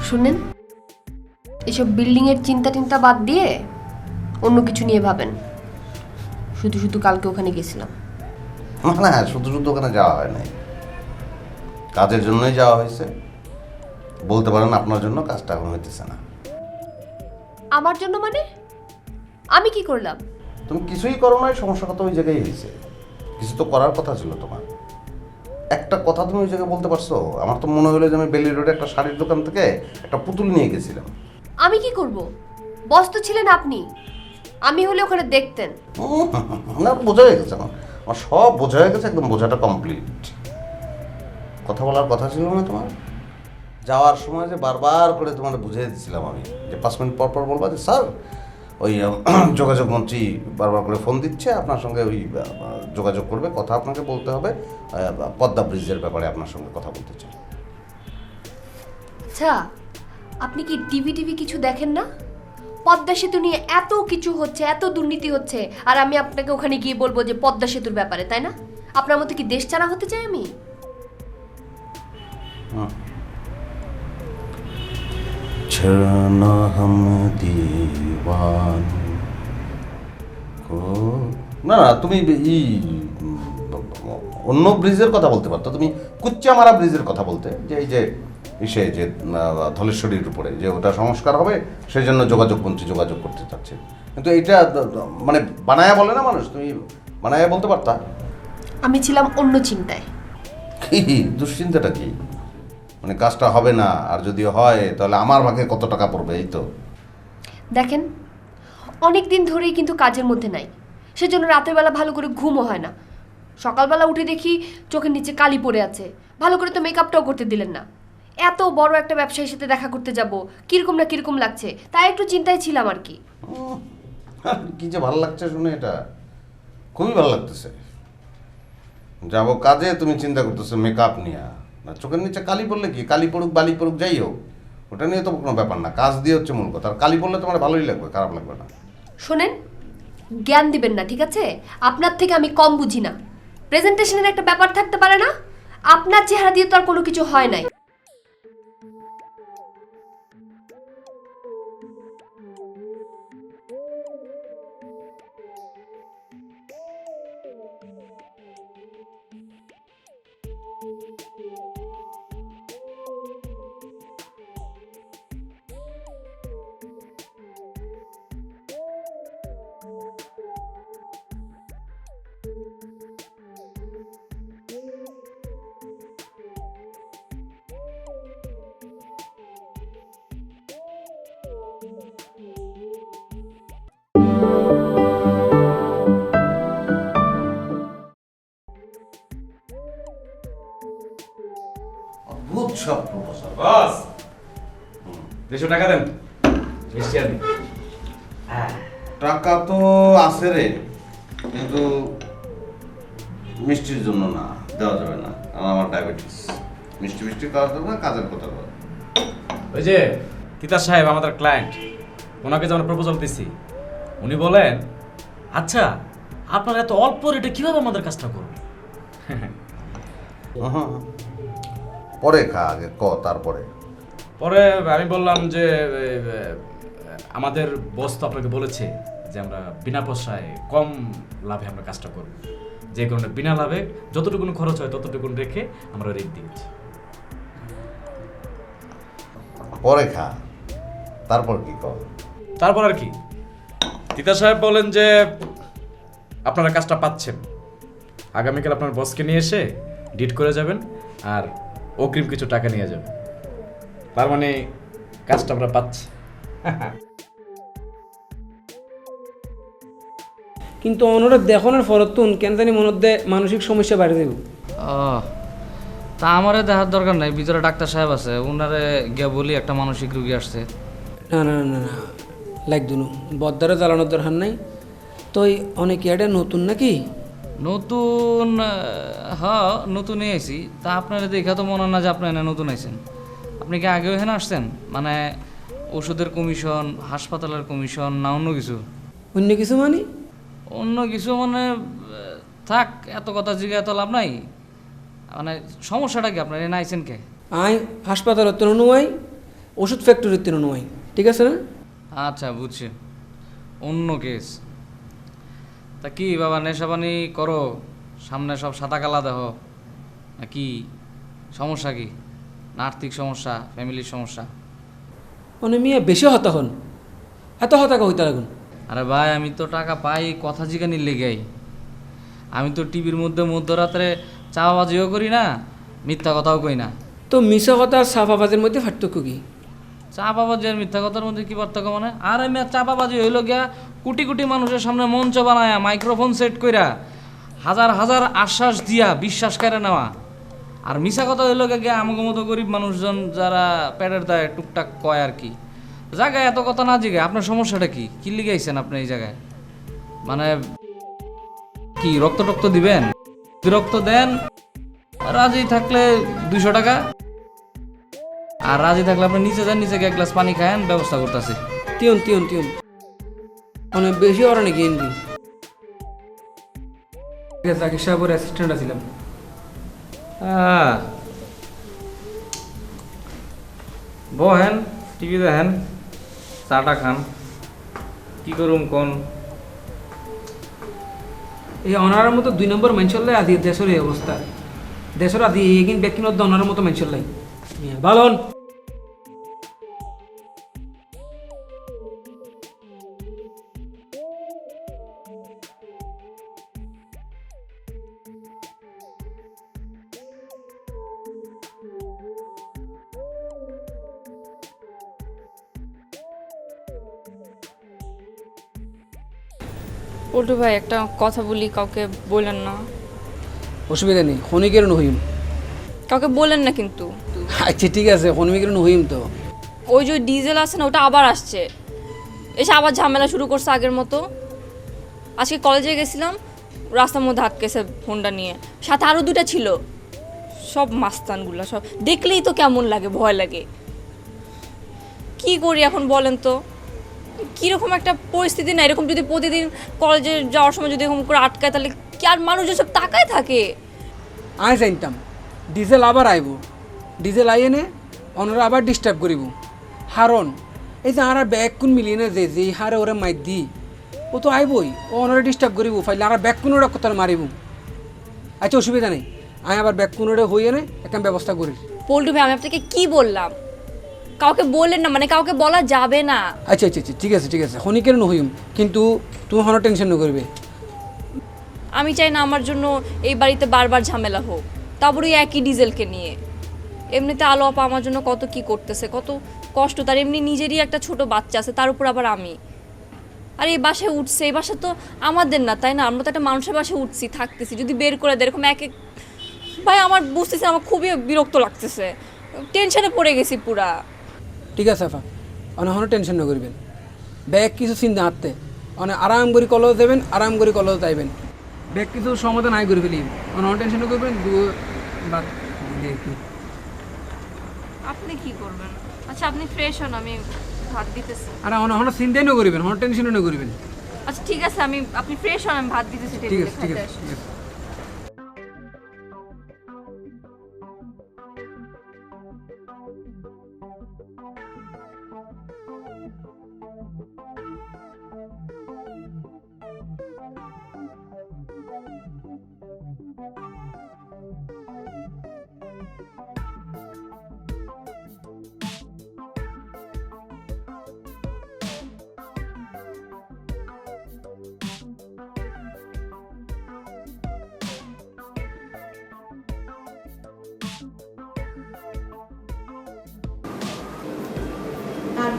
শুনেন, এসব বিল্ডিংয়ের চিন্তা টিন্তা বাদ দিয়ে অন্য কিছু নিয়ে ভাবেন। শুধু শুধু কালকে ওখানে গেছিলাম। না শুধু শুধু ওখানে যাওয়া হয় নাই, কাজের জন্যই যাওয়া হয়েছে। বলতে পারেন আপনার জন্য কাজটা এখন হইতেছে না। আমার জন্য মানে? আমি কি করলাম? তুমি কিছুই করো নাই, সমস্যাটা তো ওই জায়গায় হয়েছে। কিছু তো করার কথা ছিল তোমার। একটা কথা তুমি ওই জায়গায় বলতে পারছো? আমার তো মনে হলো যে আমি বেলি রোডে একটা শাড়ির দোকান থেকে একটা পুতুল নিয়ে গেছিলাম। আমি কি করব? বস তো ছিলেন আপনি, আমি হলে ওখানে দেখতেন। না, বোঝা হয়ে গেছে আমার সব বোঝা হয়ে গেছে, একদম বোঝাটা কমপ্লিট। কথা বলার কথা ছিল না তোমার? যাওয়ার সময় যে বারবার করে তোমার বুঝিয়ে দিচ্ছিলাম আমি যে 5 মিনিট পর পর বলবা যে স্যার ওই যোগাযোগ মন্ত্রী বারবার করে ফোন দিচ্ছে, আপনার সঙ্গে ওই যোগাযোগ করবে, কথা আপনাকে বলতে হবে, পদ্মা ব্রিজের ব্যাপারে আপনার সঙ্গে কথা বলতে চাই। আচ্ছা, আপনি কি টিভি কিছু দেখেন না? পদ্মা সেতু নিয়ে এত কিছু হচ্ছে, এত দুর্নীতি হচ্ছে, আর আমি আপনাকে ওখানে গিয়ে বলবো যে পদ্মা সেতুর ব্যাপারে, তাই না? আপনার মতো কি দেশ ছাড়া হতে চাই আমি? না না, তুমি অন্য ব্রিজের কথা বলতে পারতো। তুমি কুচ্চামারা ব্রিজের কথা বলতে, যে এই যে ইসে যে ধলেশ্বরীর উপরে যে ওটা সংস্কার হবে, সেই জন্য যোগাযোগ মন্ত্রী যোগাযোগ করতে চাচ্ছে। কিন্তু এইটা মানে বানায়া বলে না মানুষ, তুমি বানায়া বলতে পারতা। আমি ছিলাম অন্য চিন্তায়। কি দুশ্চিন্তাটা কি? মানে কাজটা হবে না, আর যদি হয় তাহলে আমার ভাগে কত টাকা পড়বে, এই তো। দেখেন, অনেক দিন ধরেই কিন্তু কাজের মধ্যে নাই, সেজন্য রাতের বেলা ভালো করে ঘুমও হয় না। সকালবেলা উঠে দেখি চোখের নিচে কালি পড়ে আছে, ভালো করে তো মেকআপটাও করতে দিলেন না। এত বড় একটা ব্যবসায়ীর সাথে দেখা করতে যাব, কিরকম না কিরকম লাগছে, তাই একটু চিন্তায় ছিলাম আর কি। কি যে ভালো লাগছে শুনে, এটা খুবই ভালো লাগতেছে। যাবো কাজে, তুমি চিন্তা করতেছো মেকআপ নিয়ে। না, চোখের নিচে কালি পড়লে কি, কালি পড়ুক বালি পড়ুক যাই হোক, ওটা নিয়ে তো কোনো ব্যাপার না। কাজ দিয়ে হচ্ছে মূল কথা। আর কালি পড়লে তোমার ভালোই লাগবে, খারাপ লাগবে না। শোনেন, জ্ঞান দিবেন না, ঠিক আছে? আপনার থেকে আমি কম বুঝি না। প্রেজেন্টেশনের একটা ব্যাপার থাকতে পারে না? আপনার চেহারা দিয়ে তো আর কোনো কিছু হয় নাই। অদ্ভুত সব প্রপোজাল। বস 200 টাকা দেন, মিষ্টি আনি। টাকা তো আছে রে, কিন্তু মিষ্টির জন্য না, দেওয়া যাবে না। আমার ডায়াবেটিস, মিষ্টি মিষ্টি খাওয়া যাবে না, কাজের কথা বল। ওই যে তিতাস সাহেব আমাদের ক্লায়েন্ট, ওনাকে যে আমরা প্রপোজাল দিচ্ছি, উনি বলেন আচ্ছা আপনারা এত অল্প রেটে কিভাবে আমাদের কাজটা করবেন? পরে খা, আগে ক, তারপরে। পরে আমি বললাম যে আমাদের বস তো আপনাকে বলেছে যে আমরা বিনা পয়সায় কম লাভে আমরা কাজটা করব, যে কারণে বিনা লাভে যতটুকু খরচ হয় ততটুকু রেখে আমরা রেট দিয়েছি। পরে খা, তারপর কি কর? তারপর আর কি, তিতাস সাহেব বলেন যে আপনারা কাজটা পাচ্ছেন, আগামীকাল আপনার বসকে নিয়ে এসে ডিট করে যাবেন আর অগ্রিম কিছু টাকা নিয়ে যাবেন। তার মানে কাজটা আমরা পাচ্ছি। কিন্তু অন্যরা দেখানোর ফরতুন কেন জানি মনে মানসিক সমস্যা বাড়ে দেব। তা আমারে দেখার দরকার নাই, ভিতরে ডাক্তার সাহেব আছে, ওনারে গিয়া বলি একটা মানসিক রুগী আসছে। না না না না লাগতো না, বদ্দারে জ্বালানোর দরকার নাই। তো অনেক এটা নতুন নাকি? নতুন, হ্যাঁ নতুনই আইছি। তা আপনারা দেখা তো মনে হয় না যে আপনি এনে নতুন আইছেন। আপনি কি আগেও এখানে আসছেন? মানে ওষুধের কমিশন, হাসপাতালের কমিশন, না অন্য কিছু? অন্য কিছু মানে? অন্য কিছু মানে থাক, এত কথা জিজ্ঞাসা এত লাভ নাই। মানে সমস্যাটা কি আপনার এনে আইছেন কে? আই হাসপাতালের তো নয়, ওষুধ ফ্যাক্টরির তো নয়, ঠিক আছে না? আচ্ছা বুঝছি, অন্য কেস। তা কি বাবা নেশাপানি করো, সামনে সব সাদা কালা দেহ, না কি সমস্যা? কি না আর্থিক সমস্যা, ফ্যামিলির সমস্যা? মানে মিয়া বেশি হতা হন, এত হতাকা হইতে লাগুন। আরে ভাই আমি তো টাকা পাই কথা জিগানির লেগেই। আমি তো টিভির মধ্যে মধ্যরাত্রে চাপাবাজিও করি না, মিথ্যা কথাও কই না। তো মিশা কথা আর সাফাবাজের মধ্যে পার্থক্য কি? চাপাবাজি আর মিথ্যা কথার মধ্যে কি পার্থক্য? মানে আর আমি চাপাবাজি হইল গিয়া কোটি কোটি মানুষের সামনে মঞ্চ বানায়া মাইক্রোফোন সেট কইরা হাজার হাজার আশ্বাস দিয়া বিশ্বাস করে নেওয়া। আর মিশা কথা হইল গিয়া আমাকে মতো গরিব মানুষজন যারা পেটের দায়ে টুকটাক কয় আর কি। জায়গায় এত কথা না জিগায় আপনার সমস্যাটা কি? কি লিগে আইছেন আপনি এই জায়গায়? মানে কি রক্ত টক্ত দিবেন? রক্ত দেন, রাজি থাকলে 200 টাকা, আর রাজি থাকলে আপনি নিচে যান, নিচে গিয়ে এক গ্লাস পানি খায়েন, ব্যবস্থা করতেছি। তিয়ন তিয়ন তিয়ন অনেক বেশি ওরা নাকি এনজি? জাকির সাহেবের অ্যাসিস্ট্যান্ট ছিলাম। বহেন, টিভি দেখেন, চাটা খান, কি করুম কোন? এই অনারের মতো 2 নম্বর মেনশনলাই আদি দেশের এই অবস্থা। দেশের আদি এগিন ব্যক্তির মধ্যে অনারের মতো মেনশনলাই ভালো হন। পল্টু ভাই একটা কথা বলি, কাউকে বললেন না? অসুবিধা নেই, খনিকের নহইম। কাউকে বললেন না কিন্তু? আচ্ছা ঠিক আছে, খনিকের নহইম। তো ওই যে ডিজেল আছে না, ওটা আবার আসছে, এসে আবার ঝামেলা শুরু করছে আগের মতো। আজকে কলেজে গেছিলাম, রাস্তার মধ্যে আটকেছে ফোনটা নিয়ে, সাথে আরও 2টা ছিল। সব মাস্তানগুলো, সব দেখলেই তো কেমন লাগে, ভয় লাগে। কি করি এখন বলেন তো? কীরকম একটা পরিস্থিতি না, এরকম যদি প্রতিদিন কলেজে যাওয়ার সময় যদি এরকম করে আটকায়, তাহলে কি আর মানুষজন সব তাকায় থাকে? আমি জানতাম ডিজেল আবার আইব, ডিজেল আইয়ে নে ওনারা আবার ডিস্টার্ব করিব। হারণ এই যে আর ব্যাগ কোন মিলিয়ে না, যে হারে ওরা মাইর দি ও তো আইবই, ও ওনারা ডিস্টার্ব করিব, ফাইলে আর ব্যাগ কোন ওরা কথা মারিব। আচ্ছা অসুবিধা নেই, আমি আবার ব্যাগ কোন ওরা হইয়ে নে একটা ব্যবস্থা করি। পল্টু ভাই আমি আপনাকে কি বললাম? কাউকে বললেন না, মানে কাউকে বলা যাবে না। আচ্ছা আচ্ছা আচ্ছা ঠিক আছে ঠিক আছে, খনিকের নহইম, কিন্তু তুমি কোনো টেনশন না করবে। আমি চাই না আমার জন্য এই বাড়িতে বারবার ঝামেলা হোক, তারপরে একই ডিজেলকে নিয়ে। এমনিতে আলো আপা আমার জন্য কত কি করতেছে, কত কষ্ট তার, এমনি নিজেরই একটা ছোট বাচ্চা আছে, তার উপর আবার আমি। আর এই বাসায় উঠছে, এই বাসা তো আমাদের না, তাই না? আমরা তো একটা মানুষের বাসায় উঠছি, থাকতেছি, যদি বের করে দেয় এরকম এক এক, ভাই আমার বুঝতেছি, আমার খুবই বিরক্ত লাগতেছে, টেনশনে পড়ে গেছি পুরা। ঠিক আছে আপা, অনেক টেনশন না করবেন, ব্যাগ কিছু চিন্তা হাঁটতে অনেক আরাম করে কলেজ দেবেন, আরাম করে কলেজ যাইবেন, ব্যাগ কিছু সমাধান আয় করে ফেলি, অনেক টেনশন করবেন। আপনি কি করবেন? আচ্ছা আপনি ফ্রেশ হন, আমি ভাত দিতেছি। আর অনেক চিন্তাই না করবেন, অনেক টেনশনও না করবেন। আচ্ছা ঠিক আছে, আপনি ফ্রেশ হন, আমি ভাত দিতেছি। ঠিক আছে ঠিক আছে ঠিক আছে।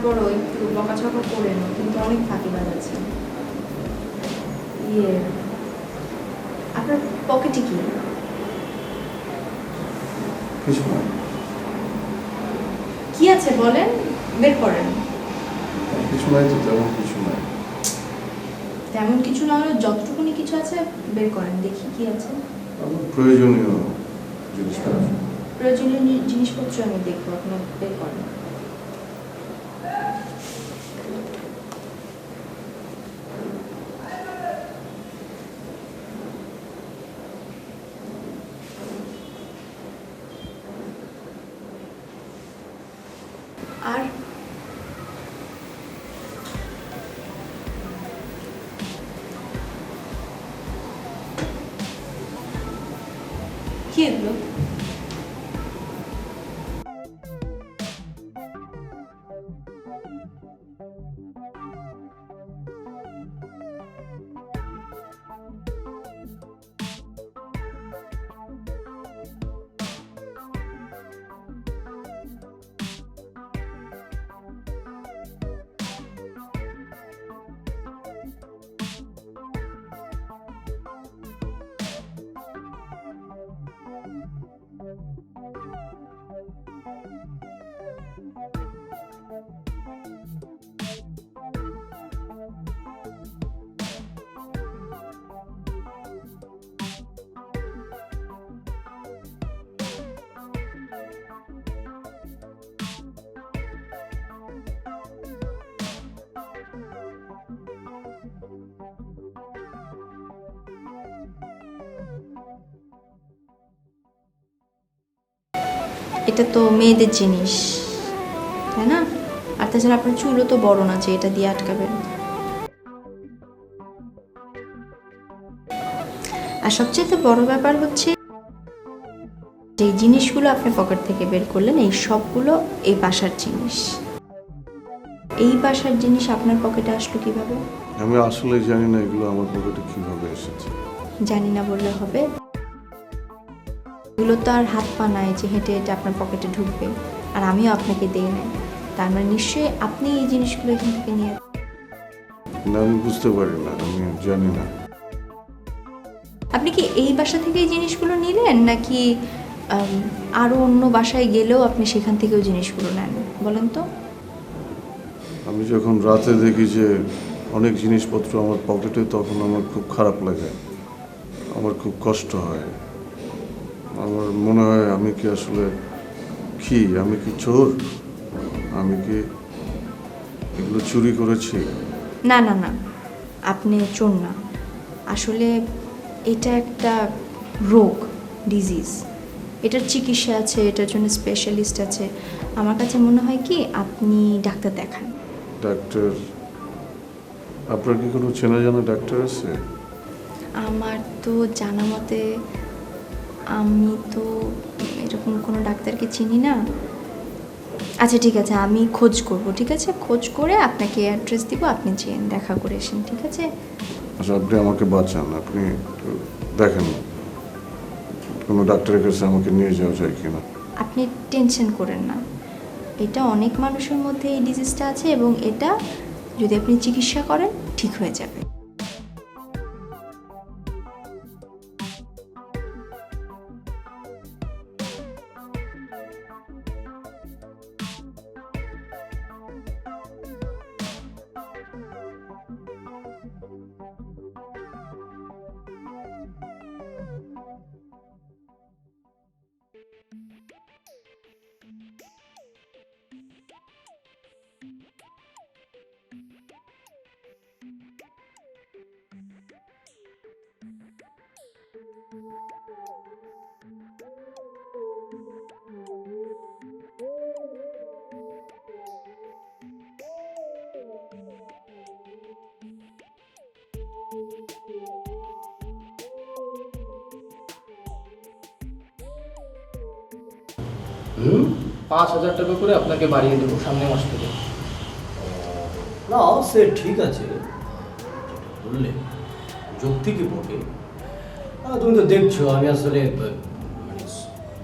তারপরও একটু বকাঝকা করেন, কিন্তু অনেক ফাঁকিবাজ আছে। ইয়ে, আপনার পকেটে কি? কিছু না। কি আছে বলেন, বের করেন। কিছু নাই তো, তেমন কিছু নাই। তেমন কিছু না হলেও যতটুকুনি কিছু আছে বের করেন, দেখি কি আছে। আমার প্রয়োজনীয় জিনিসটা। প্রয়োজনীয় জিনিসপত্র আমি দেখবো, আপনার বের করেন। আর কি এগুলো? এটা তো মেয়েদের জিনিস, তাই না? আর তাছাড়া আপনার চুলও তো বড় না যে এটা দিয়ে আটকাবেন। আর সবচেয়ে বড় ব্যাপার হচ্ছে যে জিনিসগুলো আপনি পকেট থেকে বের করলেন, এই সবগুলো এই বাসার জিনিস। এই বাসার জিনিস আপনার পকেটে আসলো কিভাবে? আমি আসলে জানি না এগুলো আমার পকেটে কিভাবে এসেছে। জানি না বললে হবে? এগুলো তো আর হাত পা নাই যে হেঁটে হেঁটে আপনার পকেটে ঢুকবে, আর আমিও আপনাকে দিই নাই। তার মানে নিশ্চয়ই আপনি এই জিনিসগুলো এখান থেকে নিয়ে। না, আমি বুঝতে পারি না, আমি জানি না। আপনি কি এই বাসা থেকে এই জিনিসগুলো নিলেন, নাকি আরো অন্য বাসায় গেলেও আপনি সেখান থেকেও জিনিসগুলো নেন? বলেন তো। আমি যখন রাতে দেখি যে অনেক জিনিসপত্র আমার পকেটে, তখন আমার খুব খারাপ লাগে, আমার খুব কষ্ট হয়। আমার মনে হয় আমি কি আসলে আমি কি চোর? আমি কি এগুলো চুরি করেছি? না না না, আপনি চোর না। আসলে এটা একটা রোগ, ডিজিজ। এটার চিকিৎসা আছে, এটার জন্য স্পেশালিস্ট আছে। আমার কাছে মনে হয় কি আপনি ডাক্তার দেখান। ডাক্তার? আপনার কি কোনো চেনা জানা ডাক্তার আছে? আমার তো জানা মতে আমি তো এরকম কোনো ডাক্তারকে চিনি না। আচ্ছা ঠিক আছে, আমি খোঁজ করব। ঠিক আছে, খোঁজ করে আপনাকে অ্যাড্রেস দিব, আপনি যেন দেখা করে আসেন। ঠিক আছে? আচ্ছা, আপনি আমাকে বাঁচান, আপনি দেখেন কোনো ডাক্তারের কাছে আমাকে নিয়ে যাওয়া যায় কিনা। আপনি টেনশন করেন না, এটা অনেক মানুষের মধ্যে এই ডিজিজটা আছে, এবং এটা যদি আপনি চিকিৎসা করেন ঠিক হয়ে যাবে। হুম, 5,000 টাকা করে আপনাকে বাড়িয়ে দেবো সামনে মাস থেকে। না, সে ঠিক আছে, যেটা বললে যৌক্তিকই বটে। তুমি তো দেখছো আমি আসলে মানে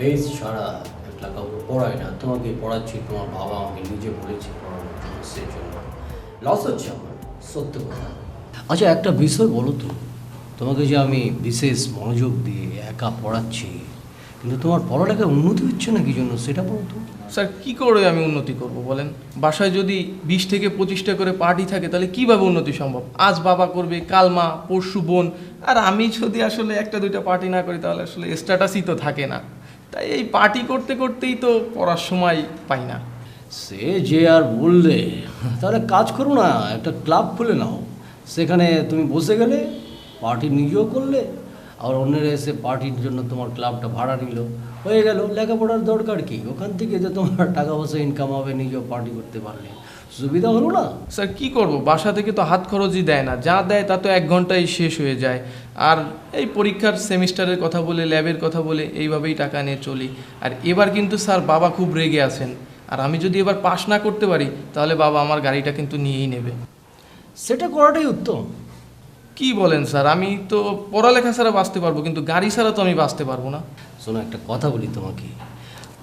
বেশ ছাড়া একটা কাউকে পড়াই না, তোমাকে পড়াচ্ছি। তোমার বাবা আমাকে নিজে বলেছে পড়ানোর সেজন্য লস হচ্ছে আমার, সত্য কথা। আচ্ছা একটা বিষয় বলো তো, তোমাকে যে আমি বিশেষ মনোযোগ দিয়ে একা পড়াচ্ছি, কিন্তু তোমার পড়ালেখায় উন্নতি হচ্ছে না কি জন্য সেটা বলো তো। স্যার কী করে আমি উন্নতি করব বলেন? বাসায় যদি 20 থেকে 25টা করে পার্টি থাকে তাহলে কীভাবে উন্নতি সম্ভব? আজ বাবা করবে, কাল মা, পরশু বোন, আর আমি যদি আসলে 1-2টা পার্টি না করি তাহলে আসলে স্ট্যাটাসই তো থাকে না। তাই এই পার্টি করতে করতেই তো পড়ার সময় পাই না। সে যে আর বললে, তাহলে কাজ করো না, একটা ক্লাব খুলে নাও, সেখানে তুমি বসে গেলে, পার্টি নিজেও করলে, আর অন্যেরা এসে পার্টির জন্য তোমার ক্লাবটা ভাড়া নিল, হয়ে গেল। লেখাপড়ার দরকার কি? ওখান থেকে যে তোমার টাকা পয়সা ইনকাম হবে, নিজেও পার্টি করতে পারলে সুবিধা হলো না? স্যার কি করব, বাসা থেকে তো হাত খরচই দেয় না, যা দেয় তা তো 1 ঘন্টায় শেষ হয়ে যায়। আর এই পরীক্ষার সেমিস্টারের কথা বলে, ল্যাবের কথা বলে এইভাবেই টাকা নিয়ে চলি। আর এবার কিন্তু স্যার বাবা খুব রেগে আছেন, আর আমি যদি এবার পাশ না করতে পারি তাহলে বাবা আমার গাড়িটা কিন্তু নিয়েই নেবে। সেটা করাটাই উত্তম। কি বলেন স্যার, আমি তো পড়ালেখা ছাড়া বাঁচতে পারবো, কিন্তু গাড়ি ছাড়া তো আমি বাঁচতে পারবো না। শোনো, একটা কথা বলি তোমাকে,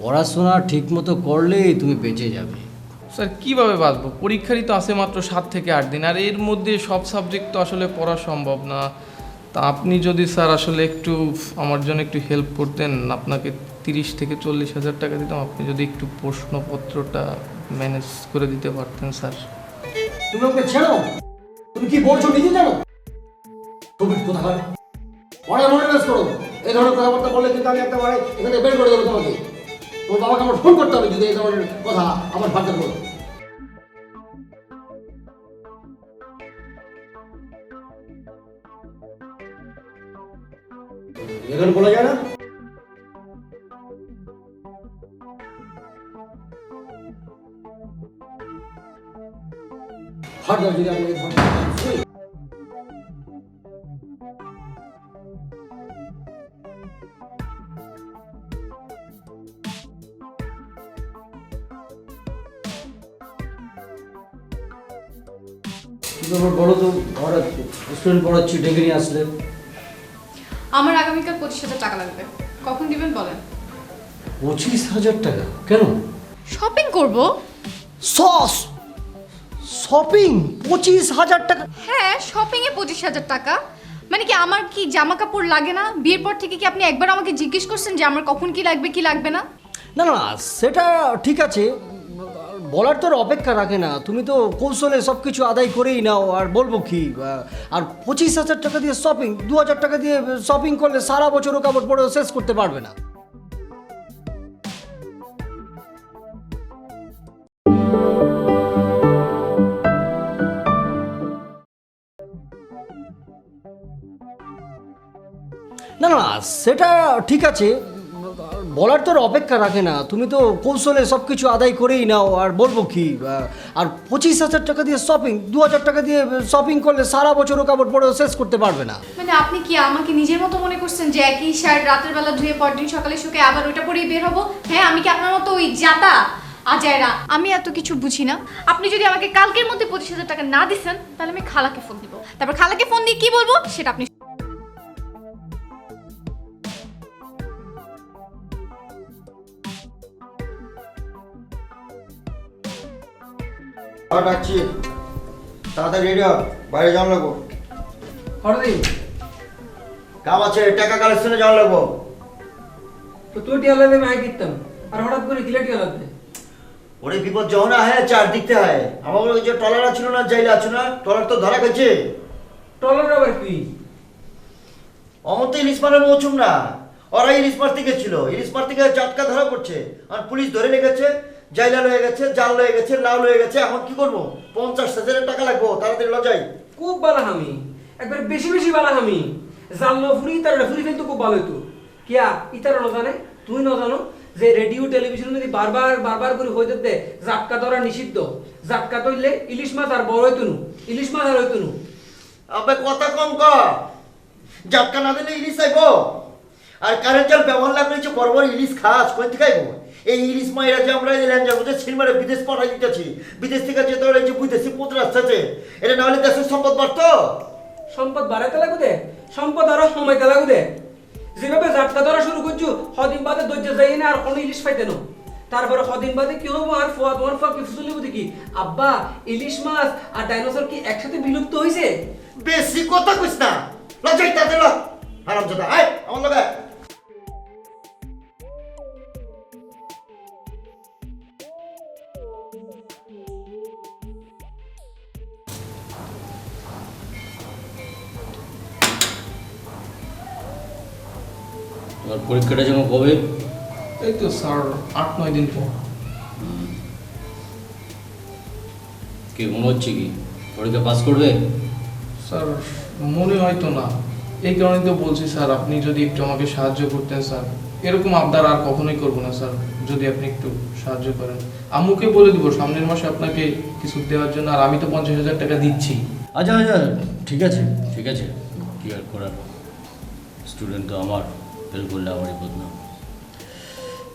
পড়াশোনা ঠিকমতো করলেই তুমি বেঁচে যাবে। স্যার কীভাবে বাঁচবো? পরীক্ষারই তো আছে মাত্র 7 থেকে 8 দিন, আর এর মধ্যে সব সাবজেক্ট তো আসলে পড়া সম্ভব না। তা আপনি যদি স্যার আসলে একটু আমার জন্য একটু হেল্প করতেন, আপনাকে 30 থেকে 40 হাজার টাকা দিতাম, আপনি যদি একটু প্রশ্নপত্রটা ম্যানেজ করে দিতে পারতেন স্যার। তুমি ওকে ছেড়ো, তুমি কি বলছো নিজে জানো? তুমি কোথায় পড়ার মনে বেশ করো, এই ধরনের কথাবার্তা বললে কিন্তু আমি একেবারে এখানে বের করে দেবো তোমাকে। তোমার বাবাকে আমার ফোন করতে হবে যদি এই ধরনের কথা আমার ভাবতে বলো। এখানে বলা যায় না? ফার্দার যদি আমি এই ধরনের কথা শুনি, বলো তো, আমরা স্টুডেন্ট পড়াচ্ছি, ডেকে নিয়ে আসলে। আমার আগামীকাল 25,000 টাকা লাগবে, কখন দিবেন বলেন? 25,000 টাকা? কেন? শপিং করব। সস শপিং 25,000 টাকা? হ্যাঁ, শপিং এ 25,000 টাকা। মানে কি আমার কি জামা কাপড় লাগে না? বিয়ের পর থেকে কি আপনি একবার আমাকে জিজ্ঞেস করছেন যে আমার কখন কি লাগবে কি লাগবে না? না না, সেটা ঠিক আছে, বলার তোর অপেক্ষা রাখে না, তুমি তো কৌশলে সব কিছু আদায় করেই নাও। আর বলবো কি, আর 25,000 টাকা দিয়ে শপিং, 2,000 টাকা দিয়ে শপিং করলে সারা বছরও কাপড় পরেও শেষ করতে পারবে না। না না, সেটা ঠিক আছে, বলার তোর অপেক্ষা রাখে না, তুমি তো কৌশলে সব কিছু আদায় করেই নাও। আর বলবো কি, আর 25,000 টাকা দিয়ে শপিং, 2,000 টাকা দিয়ে শপিং করলে সারা বছরও কাপড় পরেও শেষ করতে পারবে না। মানে আপনি কি আমাকে নিজের মতো মনে করছেন যে একই শার্ট রাতের বেলা ধুয়ে পরদিন সকালে শুকে আবার ওইটা পরেই বের হবো? হ্যাঁ, আমি কি আপনার মতো ওই জাতা আজায়রা? আমি এত কিছু বুঝি না। আপনি যদি আমাকে কালকের মধ্যে 25,000 টাকা না দিছেন তাহলে আমি খালাকে ফোন দিব, তারপর খালাকে ফোন দিয়ে কি বলবো সেটা আপনি ডাকছি, তাড়াতাড়ি রেডি হ, বাইরে যাওয়া লাগবো। কাম আছে, টাকা কালেকশনে যাওয়া লাগবো। তো তুই টিয়া লাগবে আমি আগে দিতাম, আর হঠাৎ করে কিলা টিয়া লাগবে? ওরে বিপদ যখন আহে চার দিকতে হয়। আমার ওই যে টলার ছিল না, যাইলে আছো না, টলার তো ধরা গেছে। টলার আবার কি? অমর তো ইলিশ মারে মৌসুম না, ওরা ইলিশ মারতে গেছিল, ইলিশ মারতে গিয়ে চাটকা ধরা পড়ছে, আর পুলিশ ধরে লেগেছে, জাইলা লয়ে গেছে, জাল লয়ে গেছে, লাউ লয়ে গেছে। এখন কি করবো? 50,000 টাকা লাগবো, তাড়াতাড়ি লজাই। খুব বালা আমি, একবার বেশি বেশি বালা আমি জানলো ফুরি তার ফুরি ফেলতো খুব ভালো হইতো। কিয়া ইতার না জানে, তুই না জানো যে রেডিও টেলিভিশন যদি বারবার বারবার করে হইতে দে জাটকা ধরা নিষিদ্ধ। জাটকা ধরলে ইলিশ মাছ আর বড় হইতো নু, ইলিশ মাছ আর হইতো নু। আবে কথা কম কর, জাটকা না দিলে ইলিশ আইবো। আর কারেন্ট জাল ব্যবহার লাগলে যে বড় বড় ইলিশ খাস কোন থেকে আইবো? এই ইলিশ মাইরা যে আমরা ল্যাঞ্জার মধ্যে সিনেমারে বিদেশ পাঠাই দিতেছি, বিদেশ থেকে যে তোর এই যে বিদেশি মুদ্রা আসছে, এটা না হলে দেশের সম্পদ বাড়তো। সম্পদ বাড়াইতে লাগু দে, সম্পদ আরো সময়তে লাগু দে। যেভাবে জাটকা ধরা শুরু করছো হদিন বাদে ধৈর্য যাই না আর কোনো ইলিশ পাইতে না। তারপরে কদিন বাদে কি হবো আর ফুয়া তোমার ফুয়া কি ফুসলি বুঝি কি আব্বা ইলিশ মাছ আর ডাইনোসর কি একসাথে বিলুপ্ত হয়েছে? বেশি কথা কইস না, লজ্জাইতা দিল হারামজাদা। আয় আমার লগে তোমার পরীক্ষাটা যেন কবে? এই তো স্যার 8-9 দিন পর। কি মনে হচ্ছে কি পরীক্ষা পাস করবে? স্যার মনে হয়তো না, এই কারণেই তো বলছি স্যার আপনি যদি একটু আমাকে সাহায্য করতেন স্যার। এরকম আবদার আর কখনোই করবো না স্যার, যদি আপনি একটু সাহায্য করেন। আম্মুকে বলে দিব সামনের মাসে আপনাকে কিছু দেওয়ার জন্য, আর আমি তো 50,000 টাকা দিচ্ছি। আচ্ছা আচ্ছা ঠিক আছে ঠিক আছে, কি আর করার, স্টুডেন্ট তো আমার, ফেল করলে আমারই বদনাম।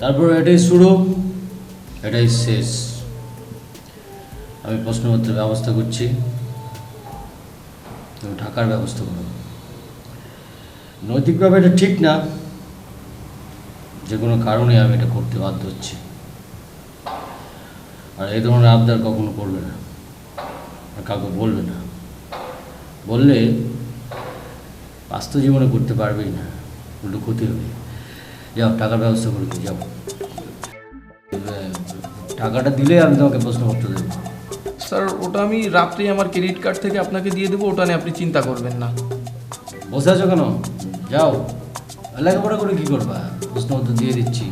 তারপর এটাই শুরু, এটাই শেষ। আমি প্রশ্নপত্রের ব্যবস্থা করছি, তুমি টাকার ব্যবস্থা করো। নৈতিকভাবে এটা ঠিক না, যে কোনো কারণে আমি এটা করতে বাধ্য হচ্ছি। আর এই ধরনের আবদার কখনো করবে না, আর কাউকে বলবে না। বললে বাস্তব জীবনে করতে পারবেই না, উল্টো ক্ষতি হবে। যাও টাকার ব্যবস্থা করে দিই, যাও। টাকাটা দিলে আমি তোমাকে প্রশ্নপত্র দেবো। স্যার ওটা আমি রাত্রেই আমার ক্রেডিট কার্ড থেকে আপনাকে দিয়ে দেবো, ওটা নিয়ে আপনি চিন্তা করবেন না। বসে আছো কেন? যাও, লেখাপড়া করে কী করবা? প্রশ্নপত্র দিয়ে দিচ্ছি।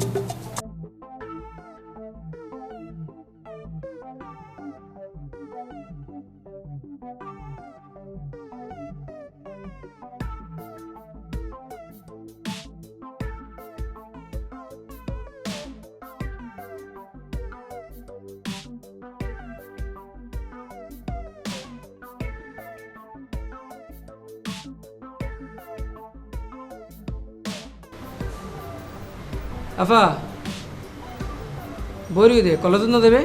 আফা বই দে, কলেজ না দেবে?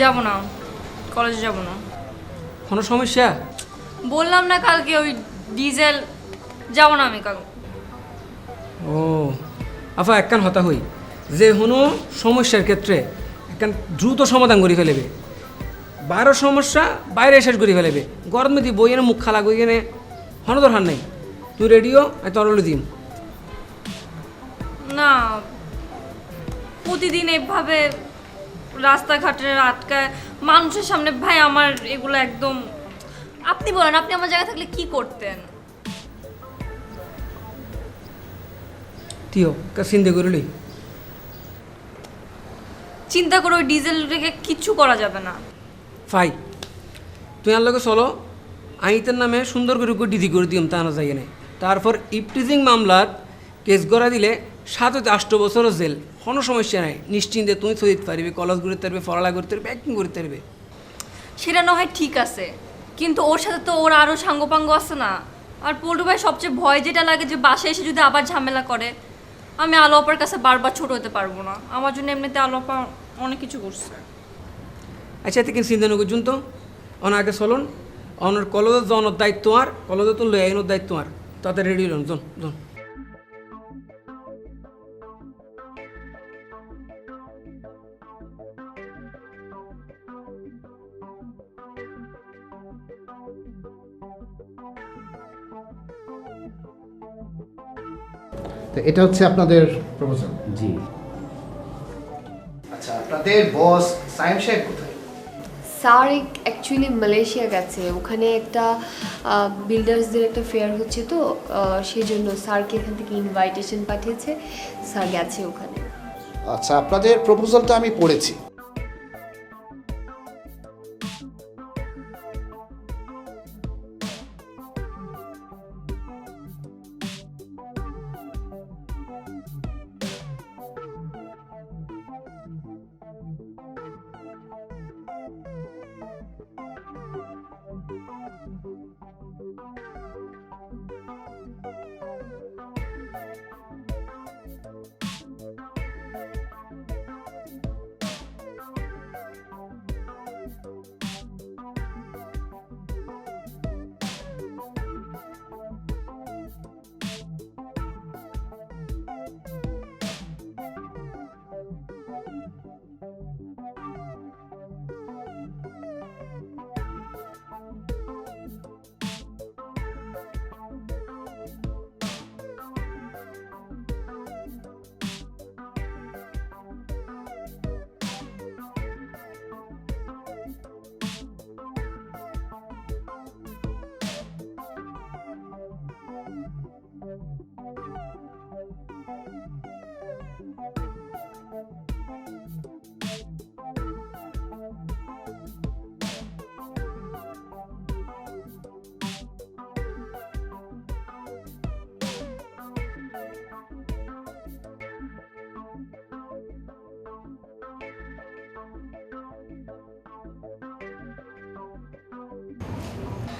যাব না, কলেজে যাব না। কোনো সমস্যা? বললাম না কালকে ওই ডিজেল, যাব না আমি কাল। ও আফা একখান হতা হই যে কোনো সমস্যার ক্ষেত্রে একখান দ্রুত সমাধান করে ফেলেবে। বাইরের সমস্যা বাইরে শেষ করে ফেলেবে। গরমে দি বই এনে মুখ খালা গই এনে হন দরকার নেই। তুই রেডিও আমি তরলে দিম। না, প্রতিদিন এভাবে রাস্তাঘাটে আটকায় মানুষের সামনে, ভাই আমার এগুলো একদম। আপনি বলেন, আপনি আমার জায়গায় থাকলে কি করতেন? তিও চিন্তা করলি? চিন্তা করে ওই ডিজেল রেখে কিচ্ছু করা যাবে না। ফাই তুই আর লোকে চলো, আইতের নামে সুন্দর করে ডিজি করে দিম তা না যাই না। তারপর ইপটিজিং মামলার কেস গড়া দিলে 7 থেকে 8 বছরও জেল, কোনো সমস্যা নাই। নিশ্চিন্তে তুমি সহিত পারবে, কলেজ ঘুরতে পারবে, পড়ালা করতে পারবে, অ্যাক্টিং করতে পারবে। সেটা না হয় ঠিক আছে, কিন্তু ওর সাথে তো ওর আরও সাঙ্গপাঙ্গ আছে না। আর পল্টু ভাই সবচেয়ে ভয় যেটা লাগে যে বাসায় এসে যদি আবার ঝামেলা করে। আমি আলো আপার কাছে বারবার ছোট হতে পারবো না। আমার জন্য এমনিতে আলো আপা অনেক কিছু করছে। আচ্ছা এতে কিন্তু চিন্তা নকুন তো আগে চলুন, অনার কলেজের জনের দায়িত্ব আর কলেজে তো লই আইনের দায়িত্ব আর, তাতে রেডি হন জন জন। তো এটা হচ্ছে আপনাদের প্রপোজাল। জি। আচ্ছা আপনাদের বস সাইম সাহেব কোথায়? স্যার অ্যাকচুয়ালি মালয়েশিয়া গেছে, ওখানে একটা বিল্ডার্সদের একটা ফেয়ার হচ্ছে, তো সেই জন্য স্যারকে এখান থেকে ইনভাইটেশন পাঠিয়েছে, স্যার গেছে ওখানে। আচ্ছা আপনাদের প্রপোজালটা আমি পড়েছি।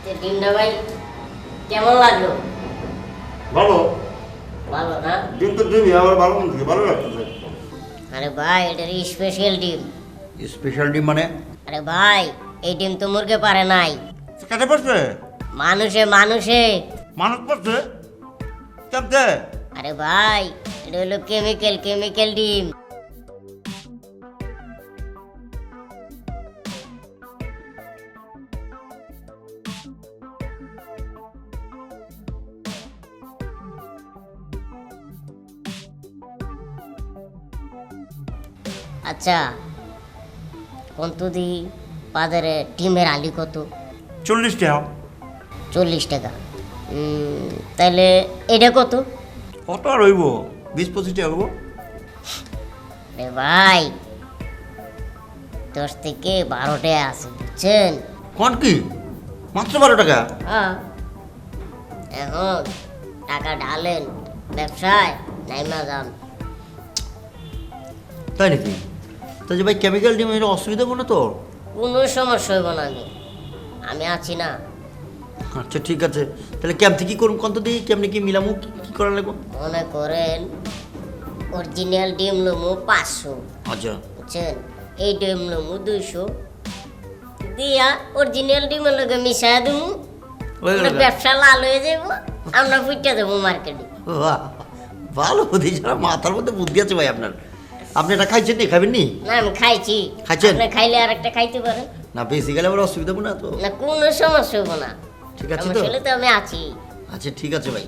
তো ডিমটা ভাই কেমন লাগলো? ভালো ভালো না? ডিম তো ডিমই, আমার ভালো মন থেকে ভালো লাগতেছে। আরে ভাই এটা স্পেশাল ডিম। স্পেশাল ডিম মানে? আরে ভাই এই ডিম তো মুরগে পারে নাই। কাটে পড়ছে? মানুষে মানুষ পড়ছে কেমতে? আরে ভাই এটা হলো কেমিক্যাল ডিম। আচ্ছা কত দি বাজারে ডিমের আলি কত? 40 টাকা। 40 টাকা। তাহলে এটা কত? কত আর হইব? 20-25 টাকা হইব। রে ভাই 10 থেকে 12 টাকা আছে বুঝছেন? কোন কি মাত্র 12 টাকা? হ্যাঁ এখন টাকা ঢালেন ব্যবসায় নাইমা যান। তাই নাকি? তো যে ভাই কেমিক্যাল ডিম এর অসুবিধা কোনো তো? কোনো সমস্যা হইব না, আমি আছি না। আচ্ছা ঠিক আছে, তাহলে কেমতে কি করুন কত দিই, কেমনি কি মিলামু, কি করা লাগবে? মনে করেন অরিজিনাল ডিম লমু 500। আচ্ছা বুঝছেন? এই ডিম লমু 200 দিয়া অরিজিনাল ডিমের লগে মিশায়া দেবো, ব্যবসা লাল হয়ে যাব, আমরা ফুটে দেবো মার্কেটে। বাহ, ভালো বুদ্ধি, যারা মাথার মধ্যে বুদ্ধি আছে ভাই আপনার। আপনি এটা খাইছেন নি, খাবেন নি? না আমি খাইছি। খাইছেন? আপনি খাইলে আর একটা খাইতে পারেন না, বেশি গেলে আবার অসুবিধা হবে না তো? না, কোনো সমস্যা হবে না। ঠিক আছে আমার তো? ছেলে তো আমি আছি। আচ্ছা ঠিক আছে ভাই।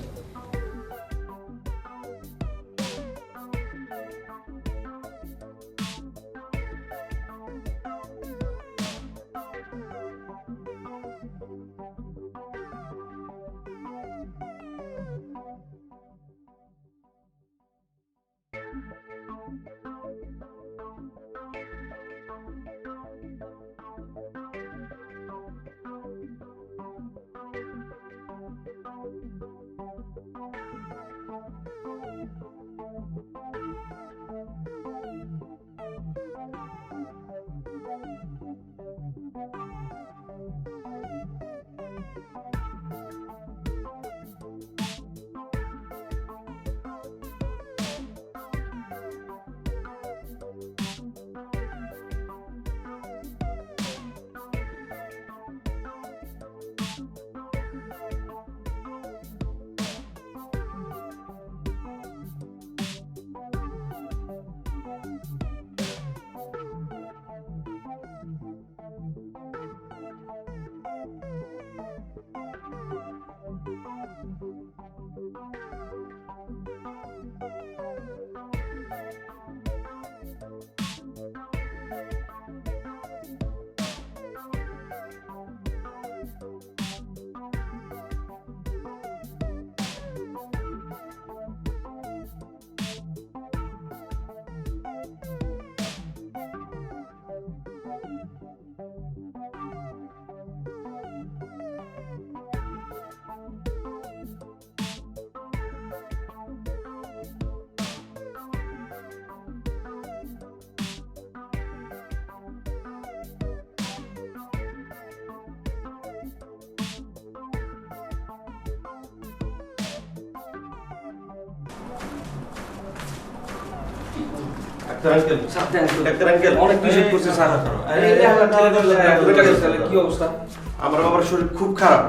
আমার বাবার শরীর খুব খারাপ,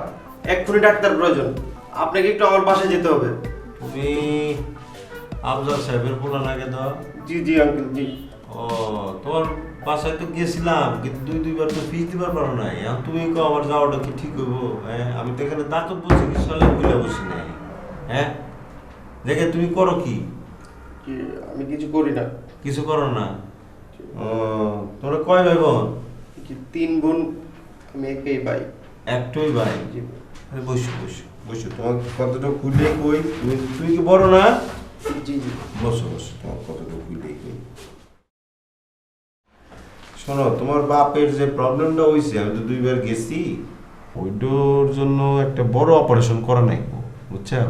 এক্ষুনি ডাক্তার প্রয়োজন। আপনাকে একটু আমার বাসায় যেতে হবে। তুমি আফজাল সাহেবের পোলা নাকি তো? জি জি আঙ্কেল জি। ও, তোমার বাসায় তো গেছিলাম, কিন্তু দুইবার তো ফিস দিবার পারো নাই। এখন তুমি কো আমার যাওয়াটা কি ঠিক হইব? হ্যাঁ, আমি তো এখানে দাঁত বসে কিছু বুঝলে বসি নাই। হ্যাঁ, দেখে তুমি করো কি? আমি কিছু করি না। কিছু করো না? ও, তোমরা কয় ভাই বোন? 3 বোন, আমি একই ভাই। একটাই ভাই? বসো বসো বসো, তোমার কতটা খুলে কই। তুমি কি বড় না? জি জি। বসো বসো, তোমার কতটা খুলে কই। শোনো, তোমার বাপের যে প্রবলেমটা হয়েছে, আমি তো 2বার গেছি, ওইটার জন্য একটা বড় অপারেশন করা নাইবো, বুঝছো?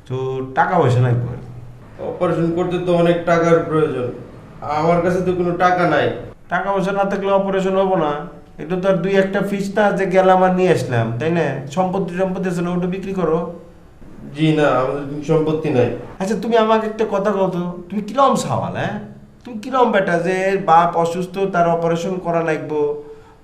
তো টাকা পয়সা নাইবো। অপারেশন করতে তো অনেক টাকার প্রয়োজন, আমার কাছে তো কোনো টাকা নাই। টাকা পয়সা না থাকলে অপারেশন হবো না। এটা তো আর দুই একটা ফিস না যে গেলাম আর নিয়ে আসলাম, তাই না? সম্পত্তি আছে না, ওটা বিক্রি করো। জি না, আমাদের সম্পত্তি নাই। আচ্ছা তুমি আমাকে একটা কথা কও তো, তুমি কিরম সওয়াল, হ্যাঁ? তুমি কিরম বেটা যে বাপ অসুস্থ, তার অপারেশন করা লাগবো,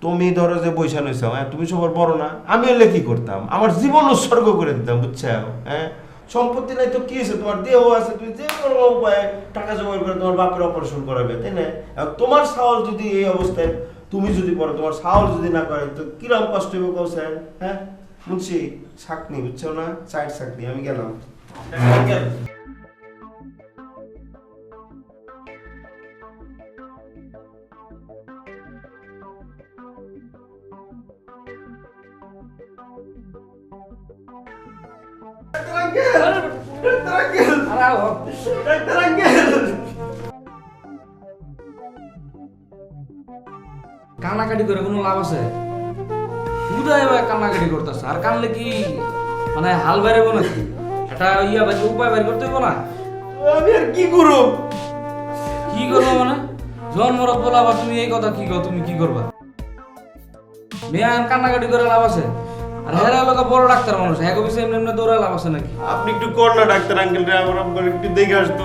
তুমি ধরো যে বৈশা নইছো, হ্যাঁ? তুমি সবার বড় না, আমি হলে কি করতাম? আমার জীবন উৎসর্গ করে দিতাম, বুঝছো? হ্যাঁ, সম্পত্তি নাই তো কি হয়েছে, তোমার দেহ আছে, তুমি যে কোনো উপায়ে টাকা জোগাড় করে তোমার বাপের অপারেশন করাবে, তাই না? আর তোমার সাওয়াল যদি এই অবস্থায় তুমি যদি পড়ো, তোমার সাওয়াল যদি না করে, তো কিরম কষ্ট হবে কও স্যার? হ্যাঁ বুঝছি, শাকনি, বুঝছো না? সাইড শাকনি, আমি গেলাম। কান্নাকাটি করে কোনো লাভ আছে? বুঝাই কান্নাকাটি করতেছে, আর কানলে কি মানে হাল বেরোবো নাকি? এটা ইয়া ভাই উপায় বের করতে হবো না? আমি আর কি করব? কি করবো মানে জন্মরত বলা, আবার তুমি এই কথা কি কও? তুমি কি করবা? মেয়ে আর কান্নাকাটি করে লাভ আছে? আর হেরা লোক বড় ডাক্তার মানুষ, হ্যাঁ কবি এমনি এমনি দৌড়া লাভ আছে নাকি? আপনি একটু কর না ডাক্তার আঙ্কেল রে, আমার একটু দেখে আসতো।